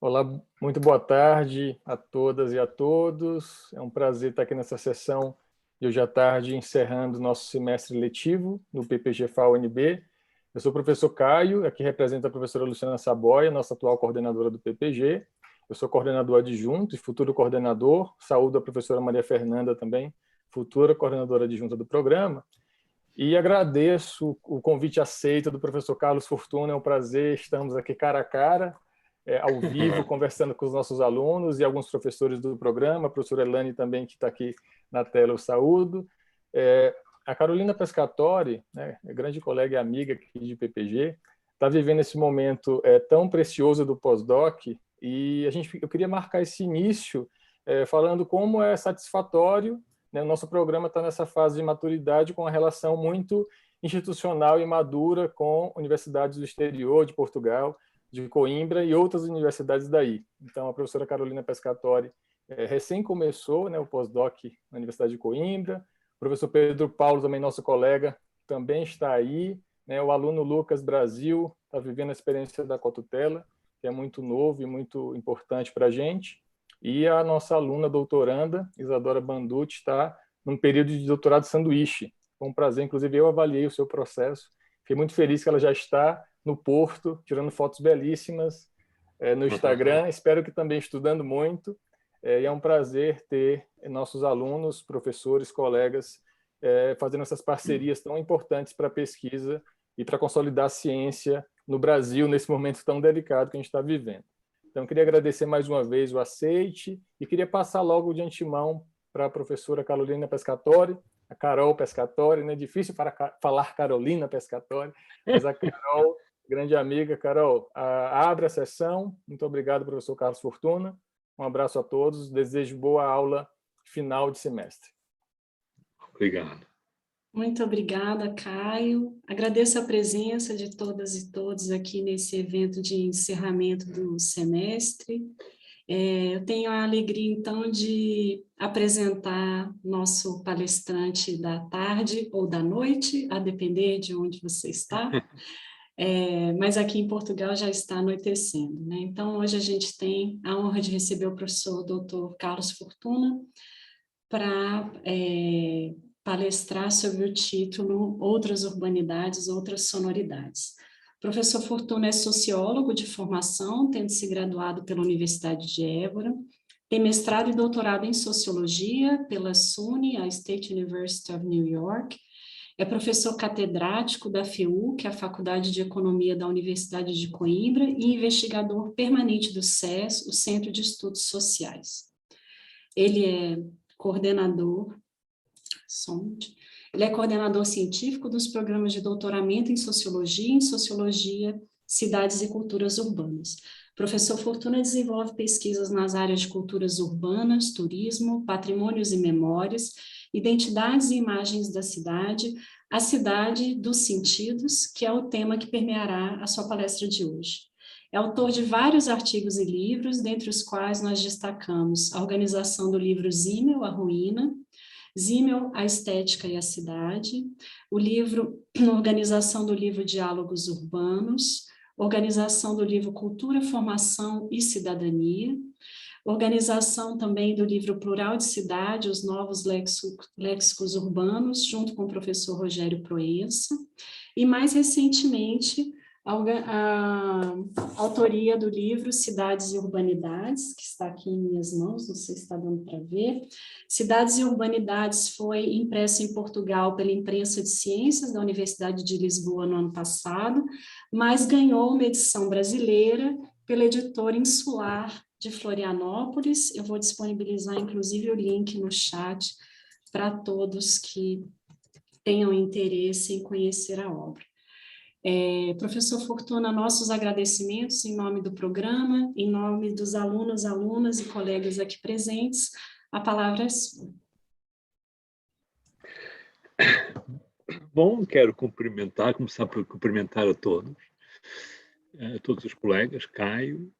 Olá, muito boa tarde a todas e a todos. É um prazer estar aqui nessa sessão de hoje à tarde, encerrando o nosso semestre letivo no PPG-FAO-UNB. Eu sou o professor Caio, aqui representa a professora Luciana Saboia, nossa atual coordenadora do PPG. Eu sou coordenador adjunto e futuro coordenador. Saúdo a professora Maria Fernanda também, futura coordenadora adjunta do programa. E agradeço o convite aceito do professor Carlos Fortuna. É um prazer, estamos aqui cara a cara, ao vivo, conversando com os nossos alunos e alguns professores do programa, a professora Elane também, que está aqui na tela, eu saúdo. A Carolina Pescatori, né, grande colega e amiga aqui de PPG, está vivendo esse momento tão precioso do pós-doc, e eu queria marcar esse início falando como é satisfatório, né, o nosso programa está nessa fase de maturidade com uma relação muito institucional e madura com universidades do exterior, de Portugal, de Coimbra e outras universidades daí. Então, a professora Carolina Pescatori recém começou, né, o pós-doc na Universidade de Coimbra. O professor Pedro Paulo, também nosso colega, também está aí. Né, o aluno Lucas Brasil está vivendo a experiência da cotutela, que é muito novo e muito importante para a gente. E a nossa aluna doutoranda, Isadora Banducci, está num período de doutorado sanduíche. Foi um prazer, inclusive eu avaliei o seu processo. Fiquei muito feliz que ela já está no Porto, tirando fotos belíssimas no Instagram. Espero que também estudando muito. E é um prazer ter nossos alunos, professores, colegas fazendo essas parcerias tão importantes para a pesquisa e para consolidar a ciência no Brasil, nesse momento tão delicado que a gente está vivendo. Então, queria agradecer mais uma vez o aceite e queria passar logo de antemão para a professora Carolina Pescatori, a Carol Pescatori, né? Difícil para falar Carolina Pescatori, mas a Carol, grande amiga. Carol, abre a sessão. Muito obrigado, professor Carlos Fortuna. Um abraço a todos. Desejo boa aula final de semestre. Obrigado. Muito obrigada, Caio. Agradeço a presença de todas e todos aqui nesse evento de encerramento do semestre. Eu tenho a alegria, então, de apresentar nosso palestrante da tarde ou da noite, a depender de onde você está. Mas aqui em Portugal já está anoitecendo, né? Então, hoje a gente tem a honra de receber o professor Dr. Carlos Fortuna para palestrar sobre o título Outras Urbanidades, Outras Sonoridades. O professor Fortuna é sociólogo de formação, tendo se graduado pela Universidade de Évora, tem mestrado e doutorado em sociologia pela SUNY, a State University of New York, é professor catedrático da FEU, que é a Faculdade de Economia da Universidade de Coimbra, e investigador permanente do SES, o Centro de Estudos Sociais. Ele é coordenador científico dos programas de doutoramento em Sociologia, Cidades e Culturas Urbanas. Professor Fortuna desenvolve pesquisas nas áreas de culturas urbanas, turismo, patrimônios e memórias, identidades e imagens da cidade, a cidade dos sentidos, que é o tema que permeará a sua palestra de hoje. É autor de vários artigos e livros, dentre os quais nós destacamos a organização do livro Zimmel, a Ruína, Zimmel, a Estética e a Cidade, o livro, organização do livro Diálogos Urbanos, organização do livro Cultura, Formação e Cidadania, organização também do livro Plural de Cidade, os Novos Léxicos Urbanos, junto com o professor Rogério Proença, e mais recentemente, a autoria do livro Cidades e Urbanidades, que está aqui em minhas mãos, não sei se está dando para ver. Cidades e Urbanidades foi impresso em Portugal pela Imprensa de Ciências da Universidade de Lisboa no ano passado, mas ganhou uma edição brasileira pela editora Insular de Florianópolis. Eu vou disponibilizar, inclusive, o link no chat para todos que tenham interesse em conhecer a obra. Professor Fortuna, nossos agradecimentos em nome do programa, em nome dos alunos, alunas e colegas aqui presentes. A palavra é sua. Bom, quero começar por cumprimentar a todos os colegas, Caio,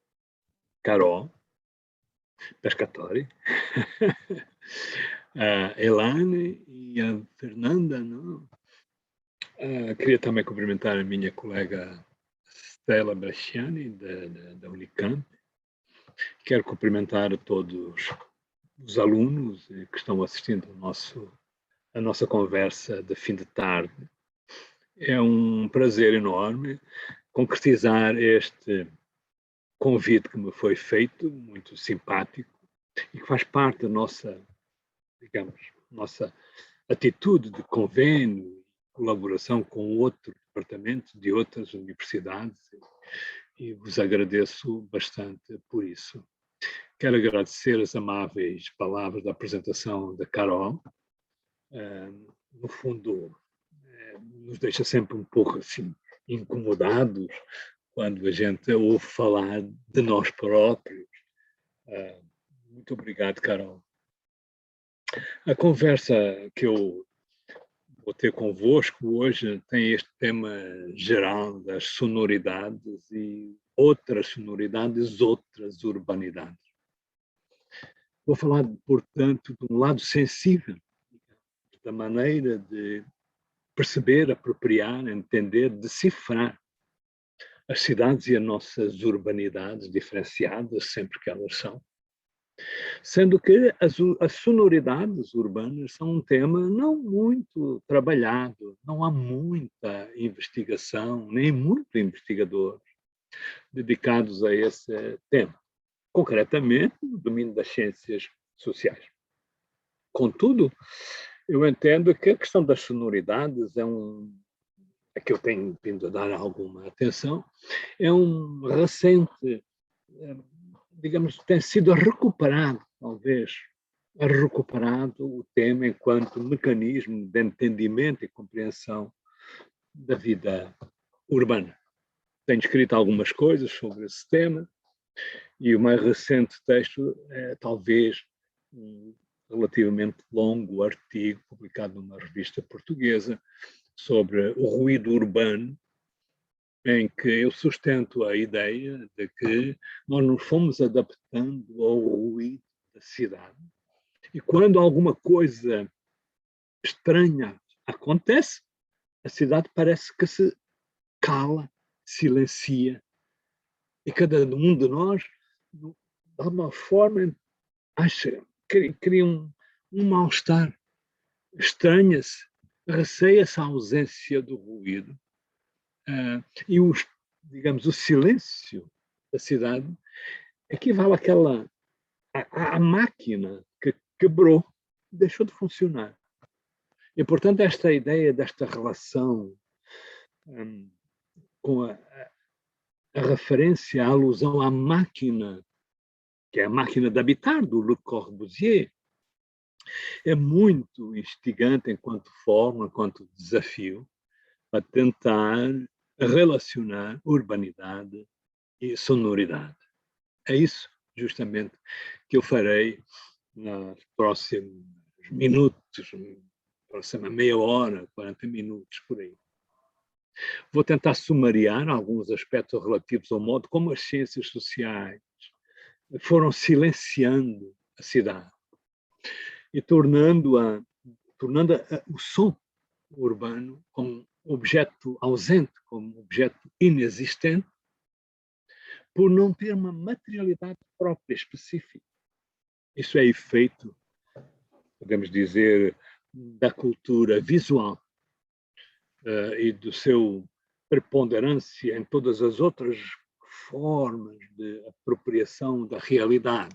Carol, Pescatori, a Elane e a Fernanda, não? Queria também cumprimentar a minha colega Stella Bresciani, da Unicamp, Quero cumprimentar a todos os alunos que estão assistindo a nossa conversa de fim de tarde. É um prazer enorme concretizar este convite que me foi feito, muito simpático, e que faz parte da nossa, digamos, nossa atitude de convênio, colaboração com outros departamentos de outras universidades, e vos agradeço bastante por isso. Quero agradecer as amáveis palavras da apresentação da Carol. No fundo, nos deixa sempre um pouco assim incomodados quando a gente ouve falar de nós próprios. Muito obrigado, Carol. A conversa que eu vou ter convosco hoje tem este tema geral das sonoridades e outras sonoridades, outras urbanidades. Vou falar, portanto, de um lado sensível, da maneira de perceber, apropriar, entender, decifrar as cidades e as nossas urbanidades diferenciadas, sempre que elas são. Sendo que as sonoridades urbanas são um tema não muito trabalhado, não há muita investigação, nem muito investigadores dedicados a esse tema, concretamente no domínio das ciências sociais. Contudo, eu entendo que a questão das sonoridades é que eu tenho vindo a dar alguma atenção, é um recente, digamos, tem sido recuperado, talvez, recuperado o tema enquanto mecanismo de entendimento e compreensão da vida urbana. Tenho escrito algumas coisas sobre esse tema e o mais recente texto é talvez um relativamente longo artigo publicado numa revista portuguesa sobre o ruído urbano, em que eu sustento a ideia de que nós nos fomos adaptando ao ruído da cidade. E quando alguma coisa estranha acontece, a cidade parece que se cala, silencia. E cada um de nós, de alguma forma, cria um mal-estar, estranha-se, receia-se a ausência do ruído. E digamos, o silêncio da cidade equivale à máquina que quebrou, deixou de funcionar. E, portanto, esta ideia desta relação com a referência, a alusão à máquina, que é a máquina de habitar, do Le Corbusier, é muito instigante enquanto forma, enquanto desafio, para tentar relacionar urbanidade e sonoridade. É isso, justamente, que eu farei nos próximos minutos, próxima meia hora, 40 minutos, por aí. Vou tentar sumariar alguns aspectos relativos ao modo como as ciências sociais foram silenciando a cidade e tornando o som urbano como objeto ausente, como objeto inexistente, por não ter uma materialidade própria, específica. Isso é efeito, podemos dizer, da cultura visual e do seu preponderância em todas as outras formas de apropriação da realidade.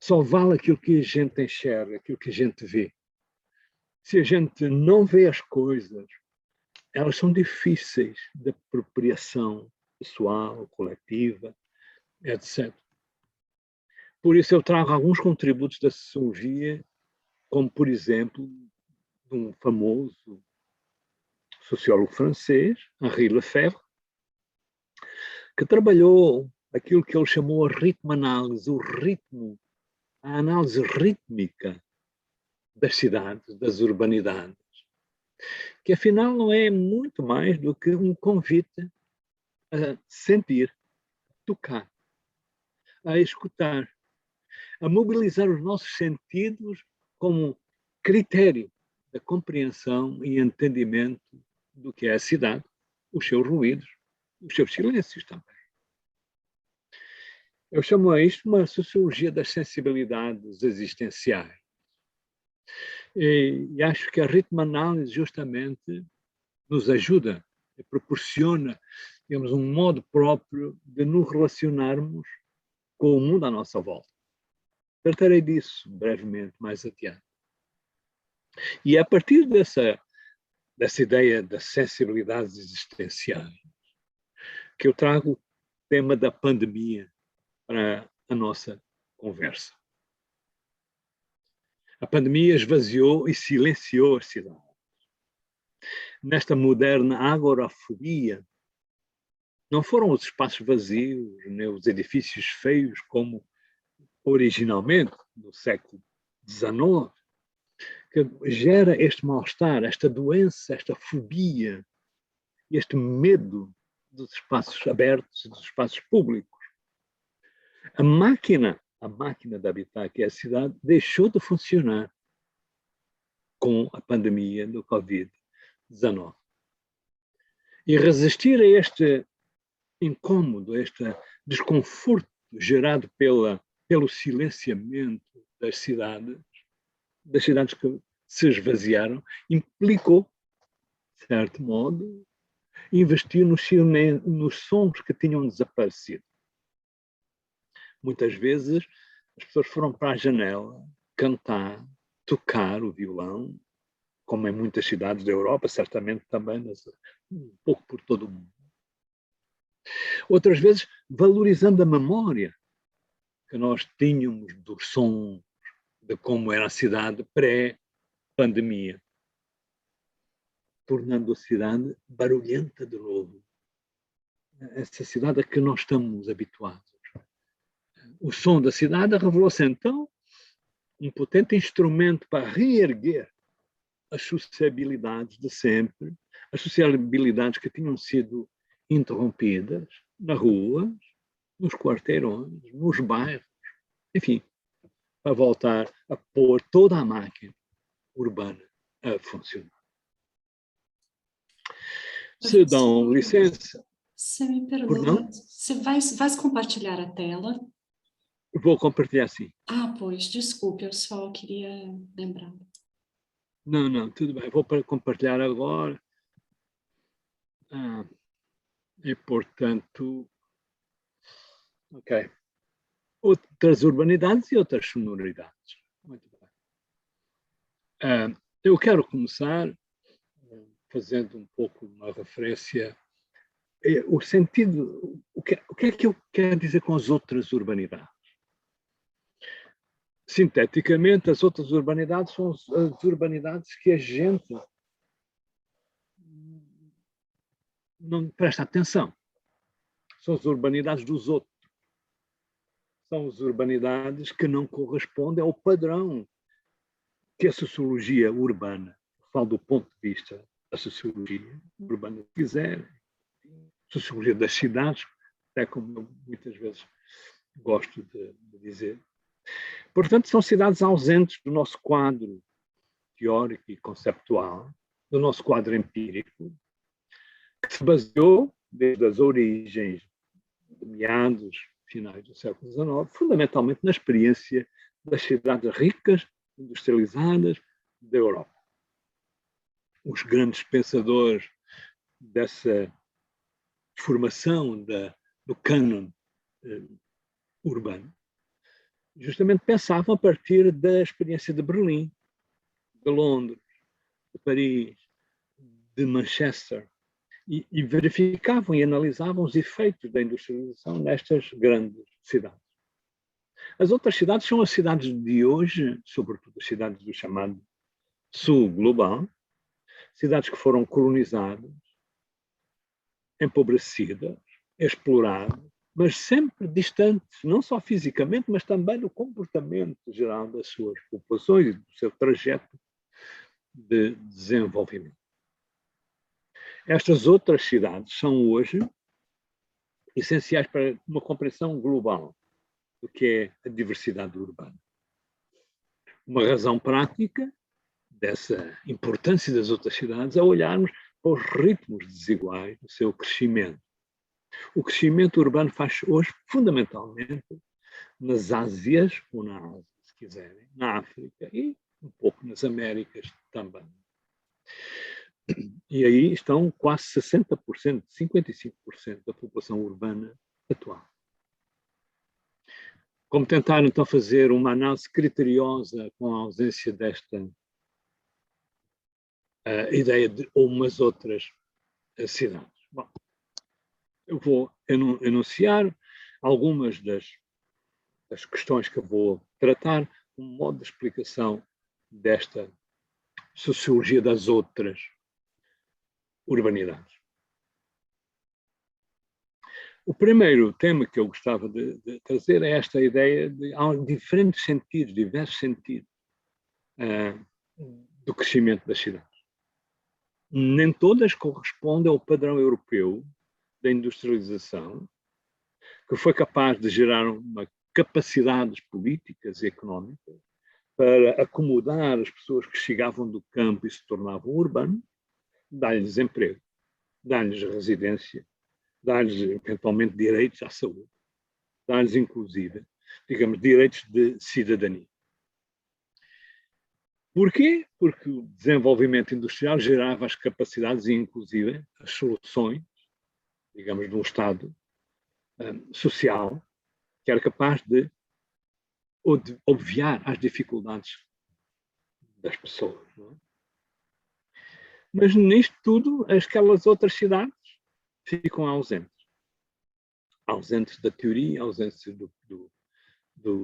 Só vale aquilo que a gente enxerga, aquilo que a gente vê. Se a gente não vê as coisas, elas são difíceis de apropriação pessoal, coletiva, etc. Por isso eu trago alguns contributos da sociologia, como, por exemplo, de um famoso sociólogo francês, Henri Lefebvre, que trabalhou aquilo que ele chamou a ritmo-análise, a análise rítmica das cidades, das urbanidades, que afinal não é muito mais do que um convite a sentir, tocar, a escutar, a mobilizar os nossos sentidos como critério da compreensão e entendimento do que é a cidade, os seus ruídos, os seus silêncios também. Eu chamo a isto uma sociologia das sensibilidades existenciais. E acho que a ritmo-análise justamente nos ajuda, proporciona, digamos, um modo próprio de nos relacionarmos com o mundo à nossa volta. Tratarei disso brevemente mais adiante. E é a partir dessa ideia das sensibilidades existenciais que eu trago o tema da pandemia para a nossa conversa. A pandemia esvaziou e silenciou as cidades. Nesta moderna agorafobia, não foram os espaços vazios, nem os edifícios feios, como originalmente, no século XIX, que gera este mal-estar, esta doença, esta fobia, este medo dos espaços abertos e dos espaços públicos. A máquina de habitar, que é a cidade, deixou de funcionar com a pandemia do Covid-19. E resistir a este incômodo, a este desconforto gerado pelo silenciamento das cidades que se esvaziaram, implicou, de certo modo, investir nos sons que tinham desaparecido. Muitas vezes as pessoas foram para a janela cantar, tocar o violão, como em muitas cidades da Europa, certamente também, um pouco por todo o mundo. Outras vezes, valorizando a memória que nós tínhamos dos sons, de como era a cidade pré-pandemia, tornando a cidade barulhenta de novo. Essa cidade a que nós estamos habituados. O som da cidade revelou-se então um potente instrumento para reerguer as sociabilidades de sempre, as sociabilidades que tinham sido interrompidas nas ruas, nos quarteirões, nos bairros, enfim, para voltar a pôr toda a máquina urbana a funcionar. Se dão licença. Você me perdoa, você vai compartilhar a tela? Vou compartilhar, sim. Ah, pois, desculpe, eu só queria lembrar. Não, tudo bem, vou compartilhar agora. E, portanto, ok. Outras urbanidades e outras sonoridades. Muito bem. Eu quero começar fazendo um pouco uma referência. O sentido, o que é que eu quero dizer com as outras urbanidades? Sinteticamente, as outras urbanidades são as urbanidades que a gente não presta atenção. São as urbanidades dos outros. São as urbanidades que não correspondem ao padrão que a sociologia urbana, falo do ponto de vista da sociologia urbana, quiser, sociologia das cidades, até como eu muitas vezes gosto de dizer. Portanto, são cidades ausentes do nosso quadro teórico e conceptual, do nosso quadro empírico, que se baseou desde as origens de meados finais do século XIX, fundamentalmente na experiência das cidades ricas, industrializadas da Europa. Os grandes pensadores dessa formação do cânon urbano justamente pensavam a partir da experiência de Berlim, de Londres, de Paris, de Manchester, e verificavam e analisavam os efeitos da industrialização nestas grandes cidades. As outras cidades são as cidades de hoje, sobretudo as cidades do chamado Sul global, cidades que foram colonizadas, empobrecidas, exploradas, mas sempre distantes, não só fisicamente, mas também do comportamento geral das suas populações e do seu trajeto de desenvolvimento. Estas outras cidades são hoje essenciais para uma compreensão global do que é a diversidade urbana. Uma razão prática dessa importância das outras cidades é olharmos para os ritmos desiguais do seu crescimento. O crescimento urbano faz hoje, fundamentalmente, nas Ásias, ou na Ásia, se quiserem, na África e um pouco nas Américas também. E aí estão quase 60%, 55% da população urbana atual. Como tentar, então, fazer uma análise criteriosa com a ausência desta ideia de umas outras cidades? Bom, eu vou enunciar algumas das questões que eu vou tratar, um modo de explicação desta sociologia das outras urbanidades. O primeiro tema que eu gostava de trazer é esta ideia de há diferentes sentidos, diversos sentidos do crescimento das cidades. Nem todas correspondem ao padrão europeu da industrialização, que foi capaz de gerar uma capacidades políticas e económicas para acomodar as pessoas que chegavam do campo e se tornavam urbanos, dar-lhes emprego, dar-lhes residência, dar-lhes eventualmente direitos à saúde, dar-lhes inclusive, digamos, direitos de cidadania. Porquê? Porque o desenvolvimento industrial gerava as capacidades e inclusive as soluções, digamos, de um Estado social que era capaz de obviar as dificuldades das pessoas. Não é? Mas nisto tudo, aquelas outras cidades ficam ausentes. Ausentes da teoria, ausentes do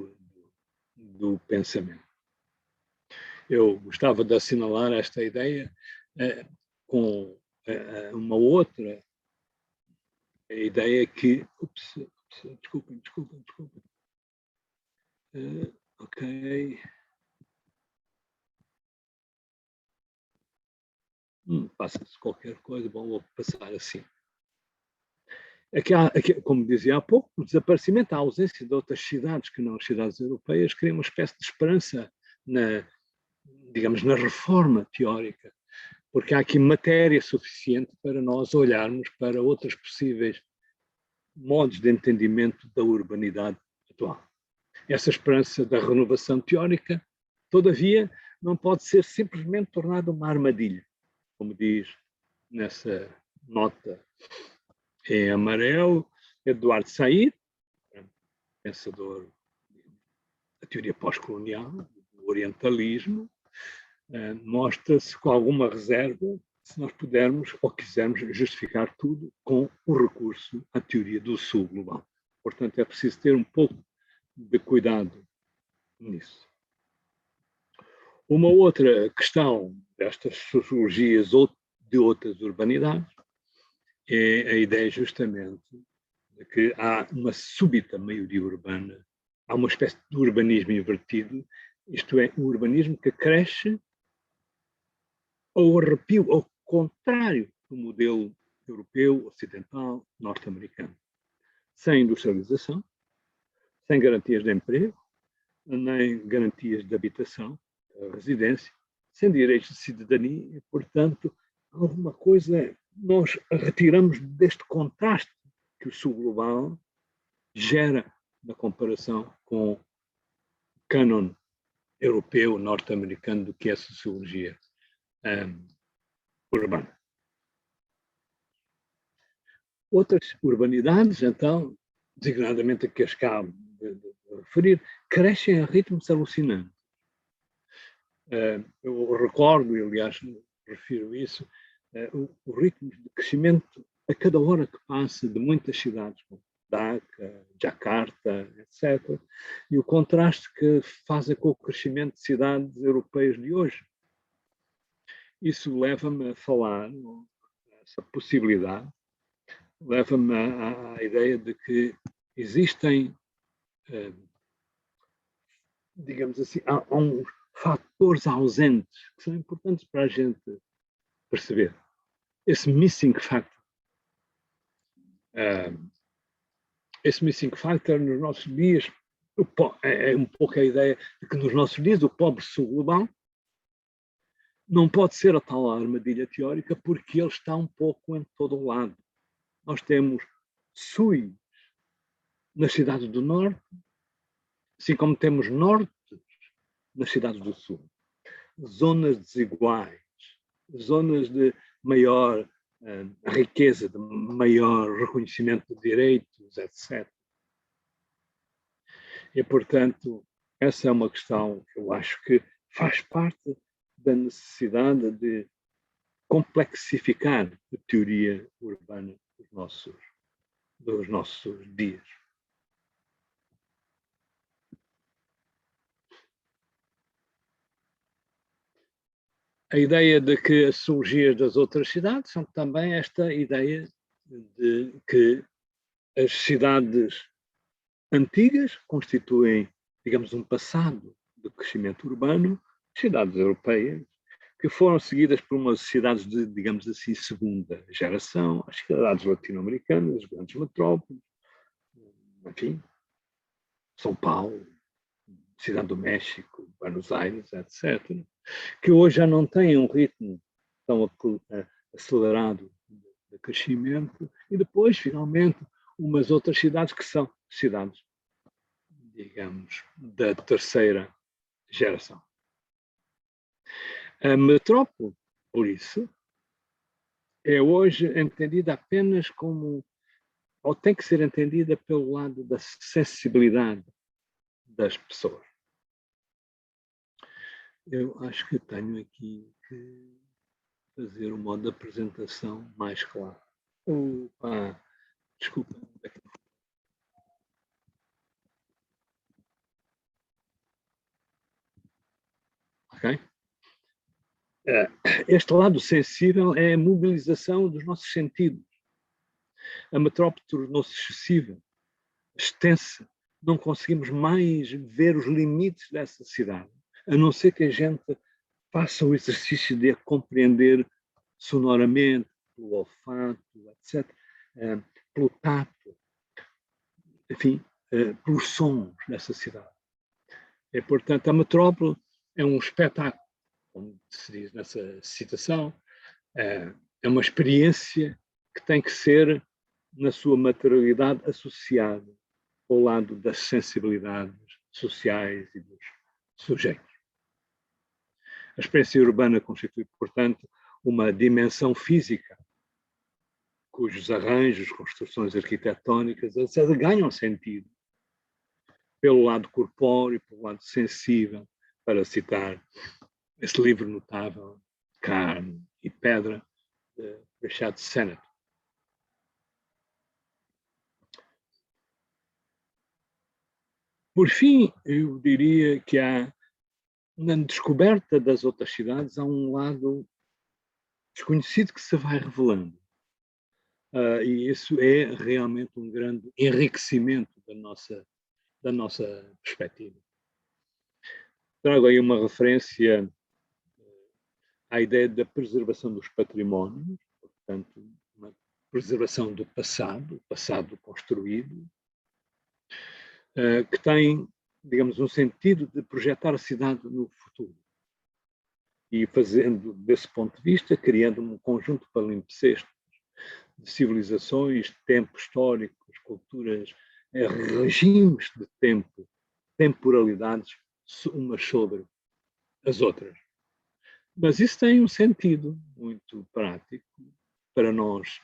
pensamento. Eu gostava de assinalar esta ideia com uma outra ideia que... Desculpem. Ok. Passa-se qualquer coisa, bom, vou passar assim. Aqui, como dizia há pouco, o desaparecimento, a ausência de outras cidades que não as cidades europeias cria uma espécie de esperança digamos, na reforma teórica, porque há aqui matéria suficiente para nós olharmos para outros possíveis modos de entendimento da urbanidade atual. Essa esperança da renovação teórica, todavia, não pode ser simplesmente tornada uma armadilha, como diz nessa nota em amarelo Eduardo Said, pensador da teoria pós-colonial, do orientalismo, mostra-se com alguma reserva se nós pudermos ou quisermos justificar tudo com o recurso à teoria do sul global. Portanto, é preciso ter um pouco de cuidado nisso. Uma outra questão destas sociologias ou de outras urbanidades é a ideia justamente de que há uma súbita maioria urbana, há uma espécie de urbanismo invertido, isto é, um urbanismo que cresce ao arrepio, ao contrário do modelo europeu, ocidental, norte-americano. Sem industrialização, sem garantias de emprego, nem garantias de habitação, residência, sem direitos de cidadania, e, portanto, alguma coisa nós retiramos deste contraste que o sul global gera na comparação com o cânon europeu, norte-americano, do que é a sociologia urbana. Outras urbanidades, então, designadamente a que acabo de referir, crescem a ritmos alucinantes. Eu recordo, e aliás refiro isso, o ritmo de crescimento a cada hora que passa de muitas cidades, como Dhaka, Jakarta, etc., e o contraste que fazem com o crescimento de cidades europeias de hoje. Isso leva-me a falar, essa possibilidade, leva-me à ideia de que existem, digamos assim, há uns fatores ausentes que são importantes para a gente perceber. Esse missing factor. Esse missing factor nos nossos dias é um pouco a ideia de que nos nossos dias o pobre sul global não pode ser a tal armadilha teórica porque ele está um pouco em todo o lado. Nós temos sul nas cidades do norte, assim como temos norte nas cidades do sul. Zonas desiguais, zonas de maior riqueza, de maior reconhecimento de direitos, etc. E, portanto, essa é uma questão que eu acho que faz parte da necessidade de complexificar a teoria urbana dos nossos dias. A ideia de que as sociologias das outras cidades são também esta ideia de que as cidades antigas constituem, digamos, um passado de crescimento urbano, cidades europeias, que foram seguidas por umas cidades de, digamos assim, segunda geração, as cidades latino-americanas, as grandes metrópoles, enfim, São Paulo, Cidade do México, Buenos Aires, etc., que hoje já não têm um ritmo tão acelerado de crescimento, e depois, finalmente, umas outras cidades que são cidades, digamos, da terceira geração. A metrópole, por isso, é hoje entendida apenas como, ou tem que ser entendida pelo lado da sensibilidade das pessoas. Eu acho que tenho aqui que fazer um modo de apresentação mais claro. Opa, desculpa. Ok? Este lado sensível é a mobilização dos nossos sentidos. A metrópole tornou-se excessiva, extensa. Não conseguimos mais ver os limites dessa cidade, a não ser que a gente faça o exercício de a compreender sonoramente, pelo olfato, etc., pelo tato, enfim, pelos sons dessa cidade. E, portanto, a metrópole é um espetáculo, como se diz nessa citação, é uma experiência que tem que ser, na sua materialidade, associada ao lado das sensibilidades sociais e dos sujeitos. A experiência urbana constitui, portanto, uma dimensão física, cujos arranjos, construções arquitetónicas, etc., ganham sentido pelo lado corpóreo, pelo lado sensível, para citar esse livro notável, Carne e Pedra, de Richard Sennett. Por fim, eu diria que na descoberta das outras cidades, há um lado desconhecido que se vai revelando. E isso é realmente um grande enriquecimento da nossa perspectiva. Trago aí uma referência à ideia da preservação dos patrimónios, portanto, uma preservação do passado, o passado construído, que tem, digamos, um sentido de projetar a cidade no futuro. E fazendo, desse ponto de vista, criando um conjunto de palimpsestos de civilizações, tempos históricos, culturas, regimes de tempo, temporalidades, umas sobre as outras. Mas isso tem um sentido muito prático para nós,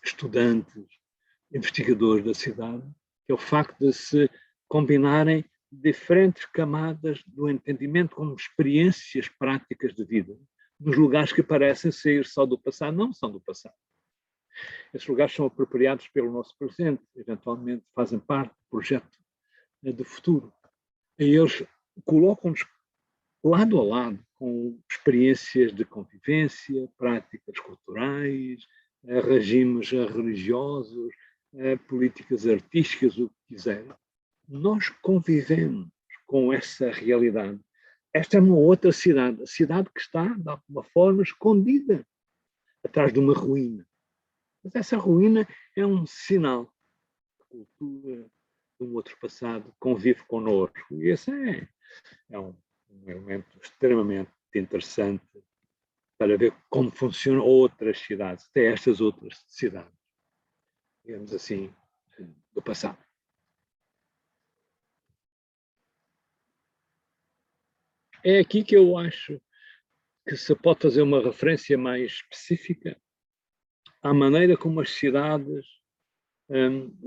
estudantes, investigadores da cidade, que é o facto de se combinarem diferentes camadas do entendimento como experiências práticas de vida, nos lugares que parecem sair só do passado, não são do passado. Esses lugares são apropriados pelo nosso presente, eventualmente fazem parte do projeto do futuro. E eles colocam-nos lado a lado com experiências de convivência, práticas culturais, regimes religiosos, políticas artísticas, o que quiserem. Nós convivemos com essa realidade. Esta é uma outra cidade, a cidade que está, de alguma forma, escondida atrás de uma ruína. Mas essa ruína é um sinal de cultura, de um outro passado que convive connosco. E esse é um elemento extremamente interessante para ver como funcionam outras cidades, até estas outras cidades. digamos assim, do passado. É aqui que eu acho que se pode fazer uma referência mais específica à maneira como as cidades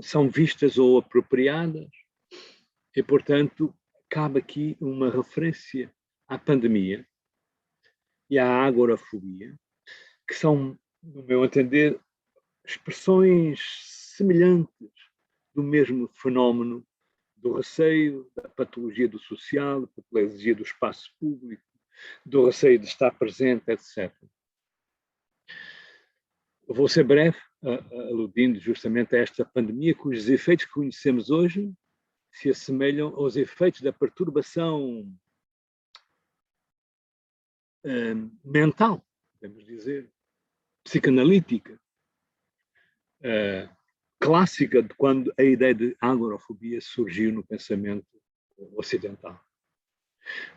são vistas ou apropriadas e, portanto, cabe aqui uma referência à pandemia e à agorafobia, que são, no meu entender, expressões semelhantes do mesmo fenómeno do receio, da patologia do social, da patologia do espaço público, do receio de estar presente, etc. Eu vou ser breve, aludindo justamente a esta pandemia, cujos efeitos que conhecemos hoje se assemelham aos efeitos da perturbação mental, podemos dizer, psicanalítica, clássica de quando a ideia de agorafobia surgiu no pensamento ocidental.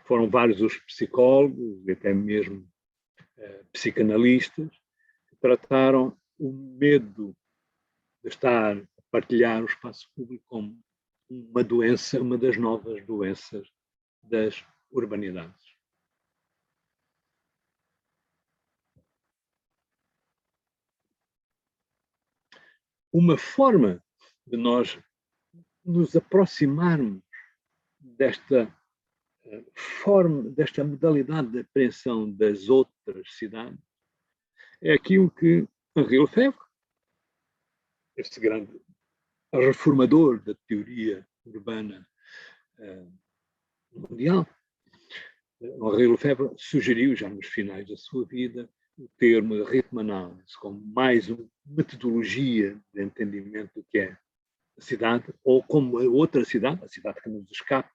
Foram vários os psicólogos, até mesmo psicanalistas, que trataram o medo de estar a partilhar o espaço público como uma doença, uma das novas doenças das urbanidades. Uma forma de nós nos aproximarmos desta forma, desta modalidade de apreensão das outras cidades, é aquilo que Henri Lefebvre, este grande reformador da teoria urbana mundial, Henri Lefebvre sugeriu, já nos finais da sua vida, o termo de ritmo-análise como mais uma metodologia de entendimento do que é a cidade, ou como a outra cidade, a cidade que nos escapa,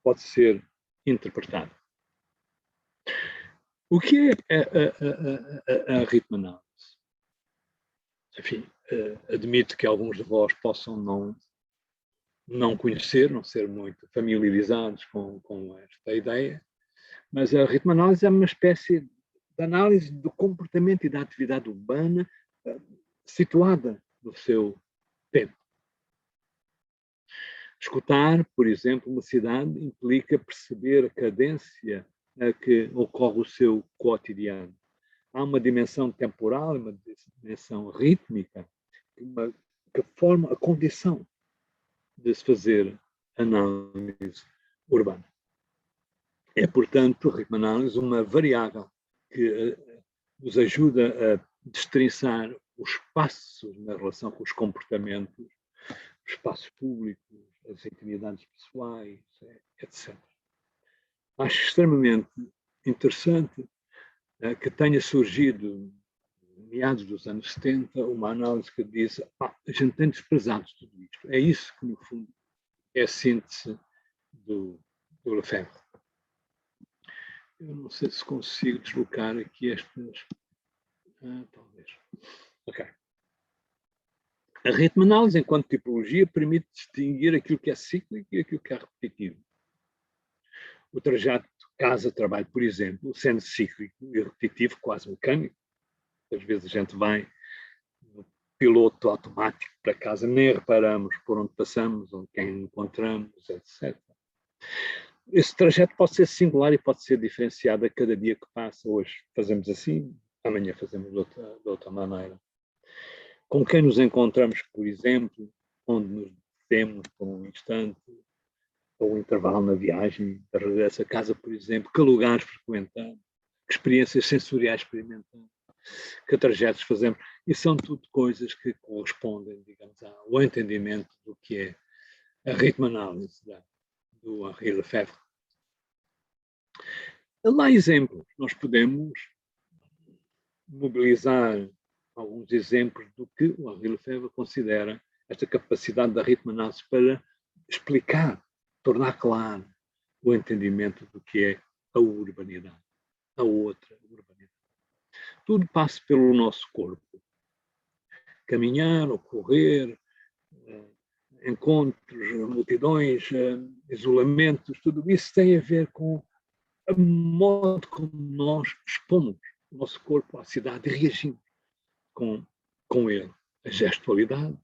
pode ser interpretada. O que é a ritmo-análise? Enfim, admito que alguns de vós possam não conhecer, não ser muito familiarizados com esta ideia, mas a ritmo-análise é uma espécie de análise do comportamento e da atividade urbana situada no seu tempo. Escutar, por exemplo, uma cidade implica perceber a cadência a que ocorre o seu cotidiano. Há uma dimensão temporal, uma dimensão rítmica, que forma a condição de se fazer análise urbana. É, portanto, a ritmo-análise uma variável que nos ajuda a destrinçar os espaços na relação com os comportamentos, os espaços públicos, as intimidades pessoais, etc. Acho extremamente interessante que tenha surgido, meados dos anos 70, uma análise que diz a gente tem desprezado tudo isto. É isso que, no fundo, é a síntese do Lefebvre. Eu não sei se consigo deslocar aqui estas... talvez. Ok. A ritmo-análise, enquanto tipologia, permite distinguir aquilo que é cíclico e aquilo que é repetitivo. O trajeto casa-trabalho, por exemplo, sendo cíclico e repetitivo, quase mecânico. Às vezes a gente vai no piloto automático para casa, nem reparamos por onde passamos, ou quem encontramos, etc. Esse trajeto pode ser singular e pode ser diferenciado a cada dia que passa. Hoje fazemos assim, amanhã fazemos de outra maneira. Com quem nos encontramos, por exemplo, onde nos detemos por um instante, ou um intervalo na viagem, de regresso a casa, por exemplo, que lugares frequentamos, que experiências sensoriais experimentamos, que trajetos fazemos, e são tudo coisas que correspondem, digamos, ao entendimento do que é a ritmo-análise do Henri Lefebvre. Lá exemplos, nós podemos mobilizar alguns exemplos do que o Henri Lefebvre considera esta capacidade da ritmo-análise para explicar, tornar claro o entendimento do que é a urbanidade, a outra urbanidade. Tudo passa pelo nosso corpo. Caminhar, ou correr, encontros, multidões, isolamentos, tudo isso tem a ver com o modo como nós expomos o nosso corpo à cidade e reagimos com ele. as gestualidades,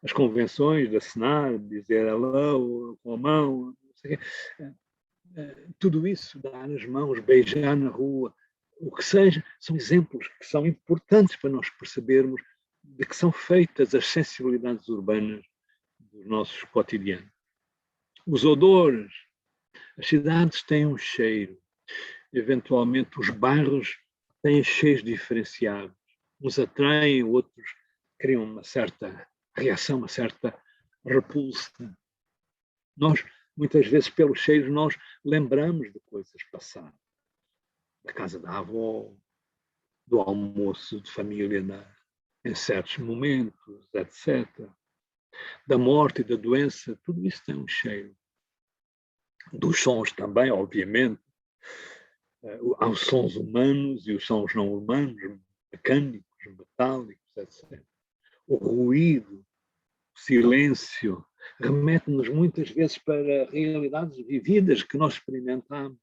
as convenções de acenar, de dizer hello, com a mão, não sei o quê. Tudo isso, dar as mãos, beijar na rua, o que seja, são exemplos que são importantes para nós percebermos de que são feitas as sensibilidades urbanas dos nossos cotidianos. Os odores, as cidades têm um cheiro, eventualmente os bairros têm cheiros diferenciados, uns atraem, outros criam uma certa reação, uma certa repulsa. Nós, muitas vezes, pelos cheiros, nós lembramos de coisas passadas, da casa da avó, do almoço de família em certos momentos, etc. Da morte e da doença, tudo isso tem um cheiro. Dos sons também, obviamente. Há os sons humanos e os sons não humanos, mecânicos, metálicos, etc. O ruído, o silêncio, remete-nos muitas vezes para realidades vividas que nós experimentamos.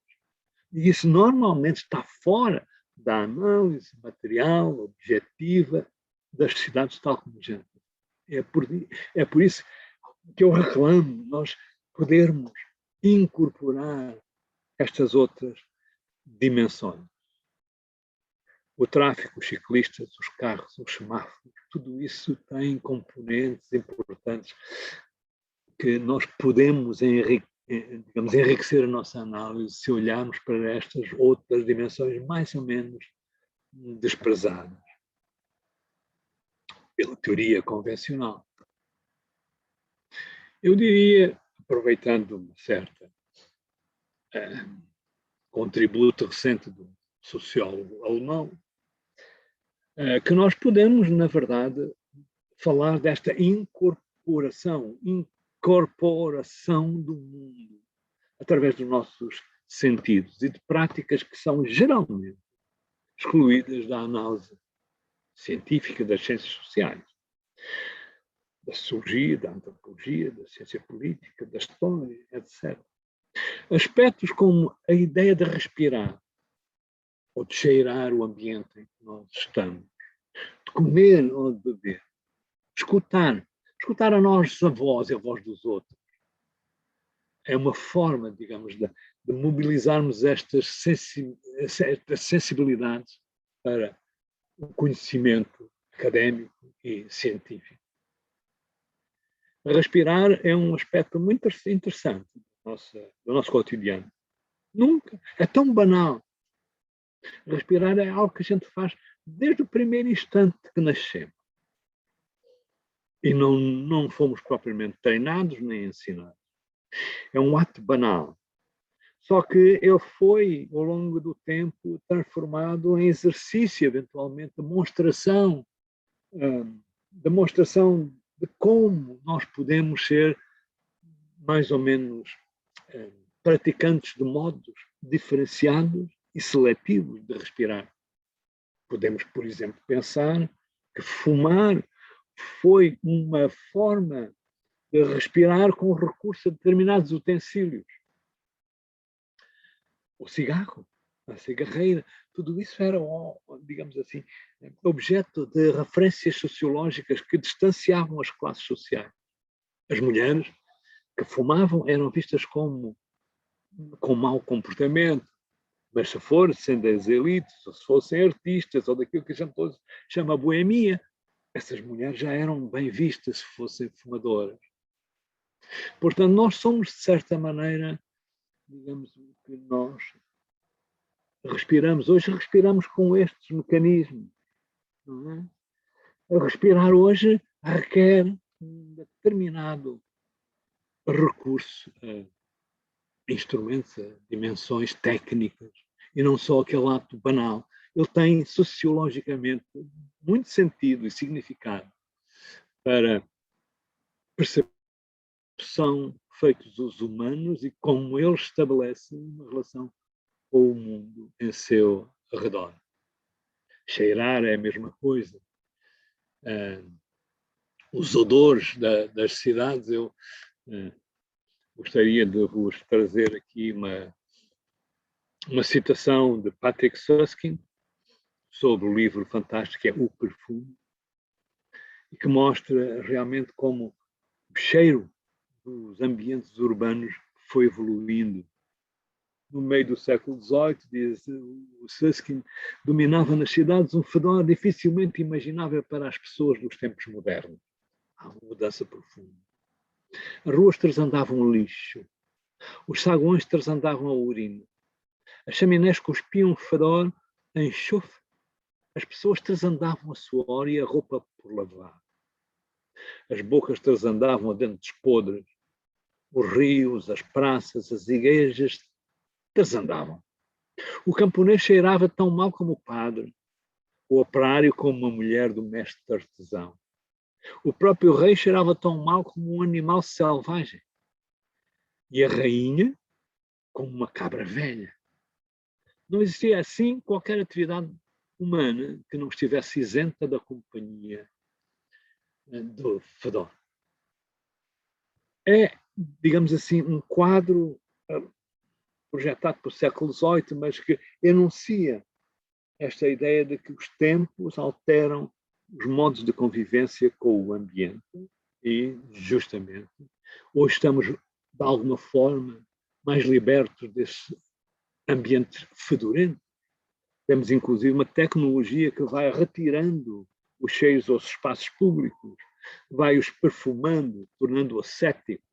E isso normalmente está fora da análise material, objetiva, das cidades tal como já. É por isso que eu reclamo nós podermos incorporar estas outras dimensões. O tráfego, os ciclistas, os carros, os semáforos, tudo isso tem componentes importantes que nós podemos enriquecer a nossa análise se olharmos para estas outras dimensões mais ou menos desprezadas pela teoria convencional. Eu diria, aproveitando uma certa contributo recente do sociólogo alemão, que nós podemos, na verdade, falar desta incorporação do mundo através dos nossos sentidos e de práticas que são geralmente excluídas da análise científica das ciências sociais, da sociologia, da antropologia, da ciência política, da história, etc. Aspectos como a ideia de respirar ou de cheirar o ambiente em que nós estamos, de comer ou de beber, escutar a nossa voz e a voz dos outros. É uma forma, digamos, de mobilizarmos estas sensibilidades para o conhecimento académico e científico. Respirar é um aspecto muito interessante do nosso cotidiano. Nunca, é tão banal. Respirar é algo que a gente faz desde o primeiro instante que nascemos. E não fomos propriamente treinados nem ensinados. É um ato banal. Só que ele foi, ao longo do tempo, transformado em exercício, eventualmente, demonstração de como nós podemos ser mais ou menos praticantes de modos diferenciados e seletivos de respirar. Podemos, por exemplo, pensar que fumar foi uma forma de respirar com recurso a determinados utensílios. O cigarro, a cigarreira, tudo isso era, digamos assim, objeto de referências sociológicas que distanciavam as classes sociais. As mulheres que fumavam eram vistas com mau comportamento, mas se fossem das elites, ou se fossem artistas, ou daquilo que a gente chama boemia, essas mulheres já eram bem vistas se fossem fumadoras. Portanto, nós somos, de certa maneira, digamos que nós respiramos. Hoje respiramos com estes mecanismos. Não é? Respirar hoje requer um determinado recurso a instrumentos, a dimensões técnicas, e não só aquele ato banal. Ele tem sociologicamente muito sentido e significado para perceber que são feitos os humanos e como eles estabelecem uma relação com o mundo em seu redor. Cheirar é a mesma coisa. Os odores das cidades, eu gostaria de vos trazer aqui uma citação de Patrick Suskind sobre o livro fantástico que é O Perfume. e que mostra realmente como o cheiro dos ambientes urbanos foi evoluindo. No meio do século XVIII, diz o Susskind, dominava nas cidades um fedor dificilmente imaginável para as pessoas dos tempos modernos. Há uma mudança profunda. As ruas transandavam lixo, os saguões transandavam a urina, as chaminés cuspiam fedor em enxofre, as pessoas transandavam a suor e a roupa por lavar. As bocas transandavam a dentes podres, os rios, as praças, as igrejas transandavam. O camponês cheirava tão mal como o padre, o operário como uma mulher do mestre artesão. O próprio rei cheirava tão mal como um animal selvagem. E a rainha como uma cabra velha. Não existia assim qualquer atividade humana que não estivesse isenta da companhia do fedor. É, digamos assim, um quadro projetado para o século XVIII, mas que enuncia esta ideia de que os tempos alteram os modos de convivência com o ambiente e, justamente, hoje estamos, de alguma forma, mais libertos desse ambiente fedorento. Temos, inclusive, uma tecnologia que vai retirando os cheiros aos espaços públicos, vai os perfumando, tornando-os céticos.